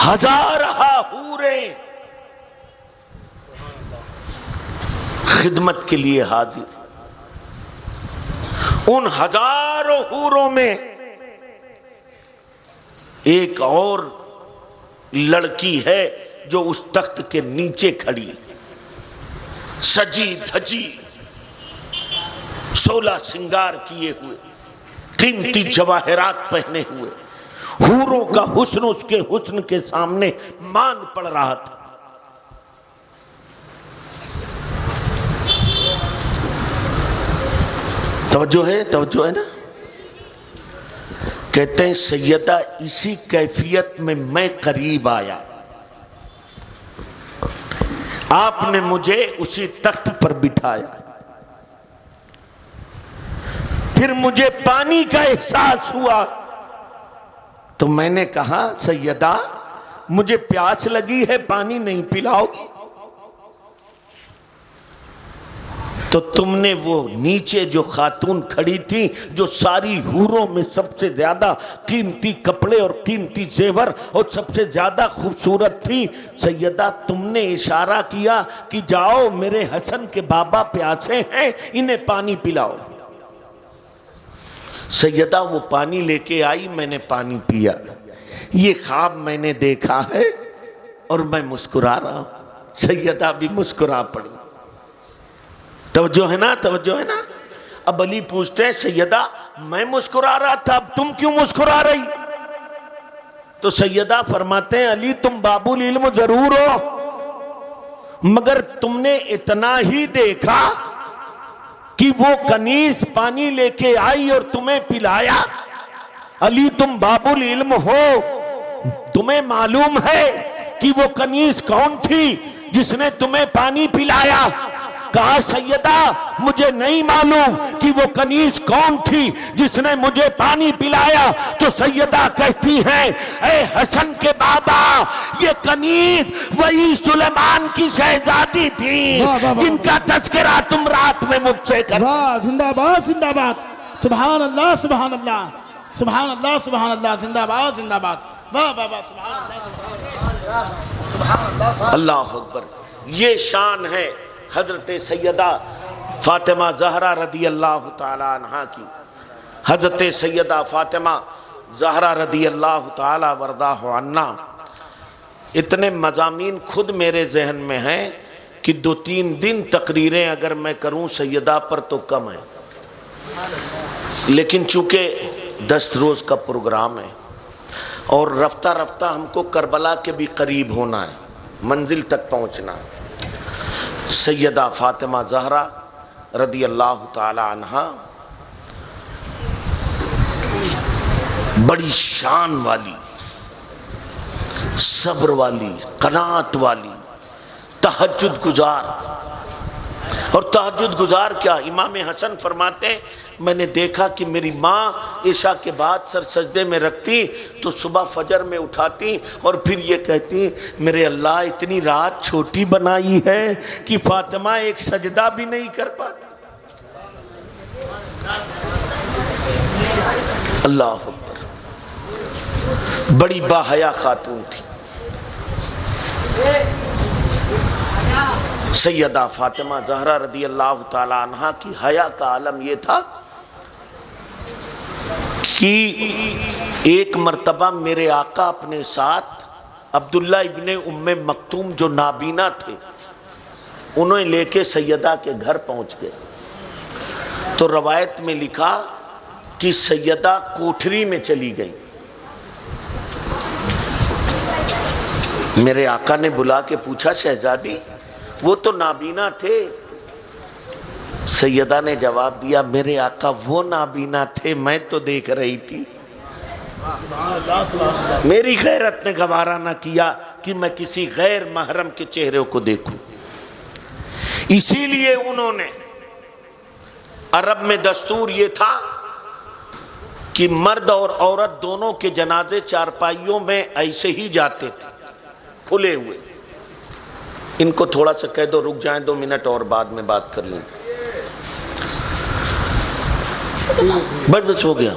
ہزارہ حوریں خدمت کے لیے حاضر، ان ہزاروں حوروں میں ایک اور لڑکی ہے جو اس تخت کے نیچے کھڑی، سجی دھجی، 16 سنگار کیے ہوئے، قیمتی جواہرات پہنے ہوئے، حوروں کا حسن اس کے حسن کے سامنے مان پڑ رہا تھا۔ توجہ ہے نا. کہتے ہیں سیدہ اسی کیفیت میں قریب آیا، آپ نے مجھے اسی تخت پر بٹھایا، پھر مجھے پانی کا احساس ہوا تو میں نے کہا سیدہ مجھے پیاس لگی ہے، پانی نہیں پلاؤ گی؟ تو تم نے وہ نیچے جو خاتون کھڑی تھی، جو ساری حوروں میں سب سے زیادہ قیمتی کپڑے اور قیمتی زیور اور سب سے زیادہ خوبصورت تھی، سیدہ تم نے اشارہ کیا کہ جاؤ میرے حسن کے بابا پیاسے ہیں، انہیں پانی پلاؤ. سیدہ وہ پانی لے کے آئی، میں نے پانی پیا. یہ خواب میں نے دیکھا ہے اور میں مسکرا رہا ہوں. سیدہ بھی مسکرا پڑی. توجہ ہے نا. اب علی پوچھتے ہیں سیدہ میں مسکرا رہا تھا، اب تم کیوں مسکرا رہی؟ تو سیدہ فرماتے ہیں علی تم باب العلم ضرور ہو، مگر تم نے اتنا ہی دیکھا کہ وہ کنیز پانی لے کے آئی اور تمہیں پلایا. علی تم باب العلم ہو، تمہیں معلوم ہے کہ وہ کنیز کون تھی جس نے تمہیں پانی پلایا؟ کہا سیدہ مجھے نہیں معلوم کہ وہ کنیز کون تھی جس نے مجھے پانی پلایا. تو سیدہ کہتی ہیں اے حسن کے بابا یہ کنیز وہی سلیمان کی شہزادی تھی جن کا تذکرہ تم رات میں مجھ سے کر. واہ زندہ باد زندہ باد، سبحان اللہ سبحان اللہ سبحان اللہ سبحان اللہ، زندہ باد زندہ باد، واہ واہ واہ سبحان اللہ سبحان اللہ. اللہ اکبر. یہ شان ہے حضرت سیدہ فاطمہ زہرا رضی اللہ تعالی عنہا کی. حضرت سیدہ فاطمہ زہرا رضی اللہ تعالی ورداہ عنہ. اتنے مضامین خود میرے ذہن میں ہیں کہ 2-3 دن تقریریں اگر میں کروں سیدہ پر تو کم ہے، لیکن چونکہ 10 روز کا پروگرام ہے اور رفتہ رفتہ ہم کو کربلا کے بھی قریب ہونا ہے، منزل تک پہنچنا ہے. سیدہ فاطمہ زہرا رضی اللہ تعالی عنہا بڑی شان والی، صبر والی، قناعت والی، تہجد گزار. اور تہجد گزار کیا، امام حسن فرماتے ہیں میں نے دیکھا کہ میری ماں عشاء کے بعد سر سجدے میں رکھتی تو صبح فجر میں اٹھاتی اور پھر یہ کہتی میرے اللہ اتنی رات چھوٹی بنائی ہے کہ فاطمہ ایک سجدہ بھی نہیں کر پاتی. اللہ اکبر. بڑی باحیا خاتون تھی سیدہ فاطمہ زہرا رضی اللہ تعالی عنہا کی. حیا کا عالم یہ تھا کہ ایک مرتبہ میرے آقا اپنے ساتھ عبداللہ ابن ام مکتوم جو نابینا تھے انہیں لے کے سیدہ کے گھر پہنچ گئے. تو روایت میں لکھا کہ سیدہ کوٹھری میں چلی گئی. میرے آقا نے بلا کے پوچھا شہزادی وہ تو نابینا تھے؟ سیدہ نے جواب دیا میرے آقا وہ نابینا تھے، میں تو دیکھ رہی تھی. میری غیرت نے گوارا نہ کیا کہ میں کسی غیر محرم کے چہرے کو دیکھوں. اسی لیے انہوں نے، عرب میں دستور یہ تھا کہ مرد اور عورت دونوں کے جنازے چارپائیوں میں ایسے ہی جاتے تھے کھلے ہوئے. ان کو تھوڑا سا کہہ دو رک جائیں 2 منٹ اور بعد میں بات کر لیں. بس بس ہو گیا،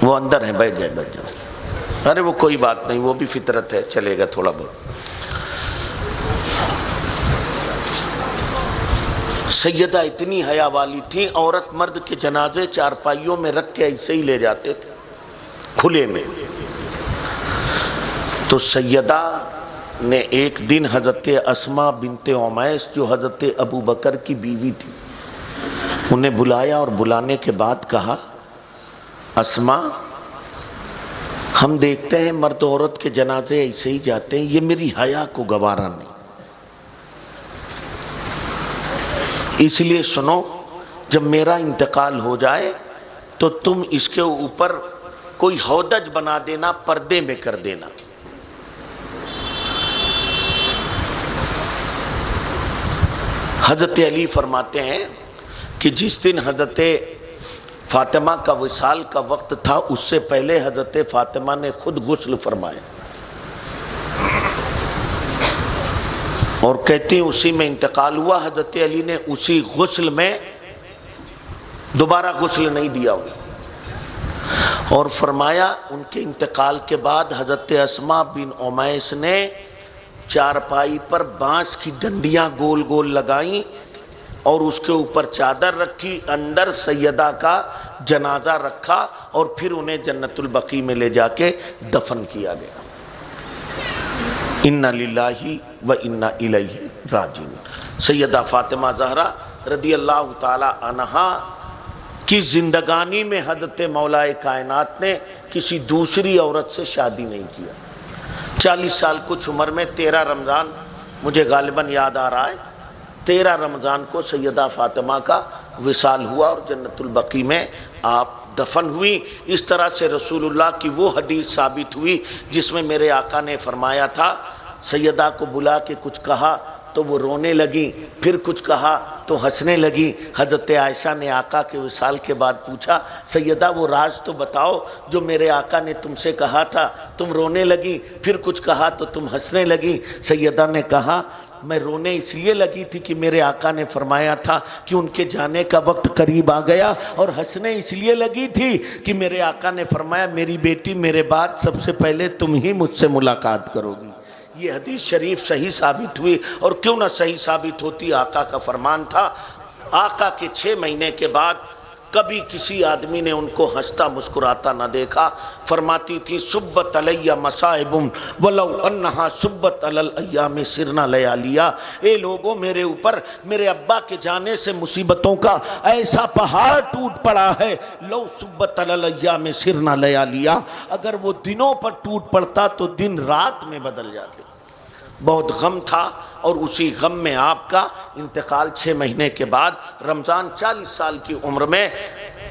وہ اندر ہیں، بیٹھ جائے. ارے وہ کوئی بات نہیں، وہ بھی فطرت ہے، چلے گا تھوڑا بہت. سیدہ اتنی حیا والی تھی، عورت مرد کے جنازے چارپائیوں میں رکھ کے ایسے ہی لے جاتے تھے کھلے میں. تو سیدہ نے ایک دن حضرت اسماء بنت عمیس جو حضرت ابو بکر کی بیوی تھی انہیں بلایا اور بلانے کے بعد کہا اسماء ہم دیکھتے ہیں مرد عورت کے جنازے ایسے ہی جاتے ہیں، یہ میری حیا کو گوارا نہیں. اس لیے سنو، جب میرا انتقال ہو جائے تو تم اس کے اوپر کوئی ہودج بنا دینا، پردے میں کر دینا۔ حضرت علی فرماتے ہیں کہ جس دن حضرت فاطمہ کا وصال کا وقت تھا، اس سے پہلے حضرت فاطمہ نے خود غسل فرمایا، اور کہتی ہیں اسی میں انتقال ہوا۔ حضرت علی نے اسی غسل میں دوبارہ غسل نہیں دیا انہیں، اور فرمایا ان کے انتقال کے بعد حضرت اسماء بن امیس نے چارپائی پر بانس کی ڈنڈیاں گول گول لگائیں اور اس کے اوپر چادر رکھی، اندر سیدہ کا جنازہ رکھا، اور پھر انہیں جنت البقیع میں لے جا کے دفن کیا گیا۔ انا للہ و انا الیہ راجعون۔ سیدہ فاطمہ زہرا رضی اللہ تعالی عنہا کی زندگانی میں حضرت مولا کائنات نے کسی دوسری عورت سے شادی نہیں کیا۔ 40 سال کچھ عمر میں 13 رمضان مجھے غالباً یاد آ رہا ہے، 13 رمضان کو سیدہ فاطمہ کا وصال ہوا اور جنت البقیع میں آپ دفن ہوئی۔ اس طرح سے رسول اللہ کی وہ حدیث ثابت ہوئی جس میں میرے آقا نے فرمایا تھا، سیدہ کو بلا کے کچھ کہا تو وہ رونے لگی، پھر کچھ کہا تو ہنسنے لگی۔ حضرت عائشہ نے آقا کے وصال کے بعد پوچھا، سیدہ وہ راز تو بتاؤ جو میرے آقا نے تم سے کہا تھا، تم رونے لگی، پھر کچھ کہا تو تم ہنسنے لگی۔ سیدہ نے کہا میں رونے اس لیے لگی تھی کہ میرے آقا نے فرمایا تھا کہ ان کے جانے کا وقت قریب آ گیا، اور ہنسنے اس لیے لگی تھی کہ میرے آقا نے فرمایا میری بیٹی میرے بعد سب سے پہلے تم ہی مجھ سے ملاقات کرو گی۔ یہ حدیث شریف صحیح ثابت ہوئی، اور کیوں نہ صحیح ثابت ہوتی، آقا کا فرمان تھا۔ آقا کے 6 مہینے کے بعد کبھی کسی آدمی نے ان کو ہنستا مسکراتا نہ دیکھا۔ فرماتی تھی سبت علیہ مصائب ولو انہا سبت علی الایام سرنا لیالیا، اے لوگوں میرے اوپر میرے ابا کے جانے سے مصیبتوں کا ایسا پہاڑ ٹوٹ پڑا ہے، لو سبت علی الایام سرنا لیالیا، اگر وہ دنوں پر ٹوٹ پڑتا تو دن رات میں بدل جاتے۔ بہت غم تھا، اور اسی غم میں آپ کا انتقال 6 مہینے کے بعد رمضان 40 سال کی عمر میں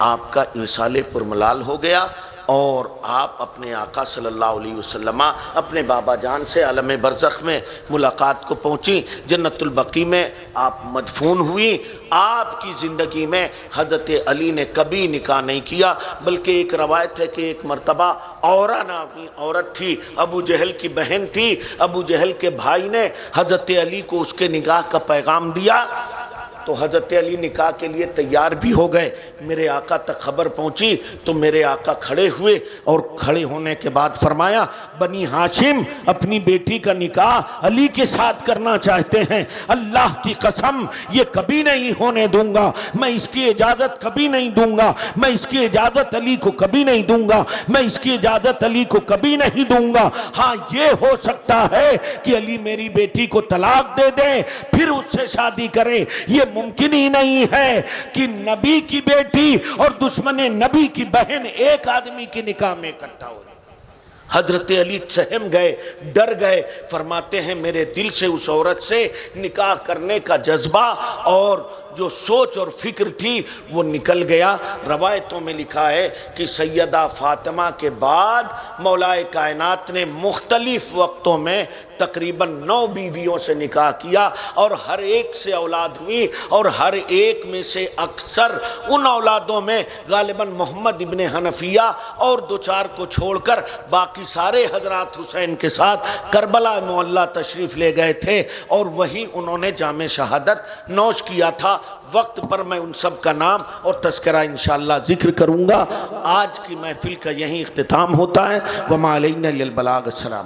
آپ کا وصال پرملال ہو گیا، اور آپ اپنے آقا صلی اللہ علیہ وسلم اپنے بابا جان سے عالم برزخ میں ملاقات کو پہنچی۔ جنت البقیع میں آپ مدفون ہوئی۔ آپ کی زندگی میں حضرت علی نے کبھی نکاح نہیں کیا، بلکہ ایک روایت ہے کہ ایک مرتبہ اورا نامی عورت تھی، ابو جہل کی بہن تھی، ابو جہل کے بھائی نے حضرت علی کو اس کے نکاح کا پیغام دیا، تو حضرت علی نکاح کے لیے تیار بھی ہو گئے۔ میرے آقا تک خبر پہنچی تو میرے آقا کھڑے ہوئے، اور کھڑے ہونے کے بعد فرمایا بنی ہاشم اپنی بیٹی کا نکاح علی کے ساتھ کرنا چاہتے ہیں، اللہ کی قسم یہ کبھی نہیں ہونے دوں گا، میں اس کی اجازت کبھی نہیں دوں گا، میں اس کی اجازت علی کو کبھی نہیں دوں گا، میں اس کی اجازت علی کو کبھی نہیں دوں گا۔ ہاں یہ ہو سکتا ہے کہ علی میری بیٹی کو طلاق دے دیں پھر اس سے شادی کریں، یہ ممکن ہی نہیں ہے کہ نبی کی بیٹی اور دشمن نبی کی بہن ایک آدمی کے نکاح میں اکٹھا ہو۔ حضرت علی سہم گئے، ڈر گئے، فرماتے ہیں میرے دل سے اس عورت سے نکاح کرنے کا جذبہ اور جو سوچ اور فکر تھی وہ نکل گیا۔ روایتوں میں لکھا ہے کہ سیدہ فاطمہ کے بعد مولا کائنات نے مختلف وقتوں میں تقریباً 9 بیویوں سے نکاح کیا، اور ہر ایک سے اولاد ہوئی، اور ہر ایک میں سے اکثر ان اولادوں میں غالباً محمد ابن حنفیہ اور 2-4 کو چھوڑ کر باقی سارے حضرات حسین کے ساتھ کربلا معلیٰ تشریف لے گئے تھے، اور وہیں انہوں نے جام شہادت نوش کیا تھا۔ وقت پر میں ان سب کا نام اور تذکرہ انشاءاللہ ذکر کروں گا۔ آج کی محفل کا یہیں اختتام ہوتا ہے۔ وما علینا الا البلاغ۔ السلام۔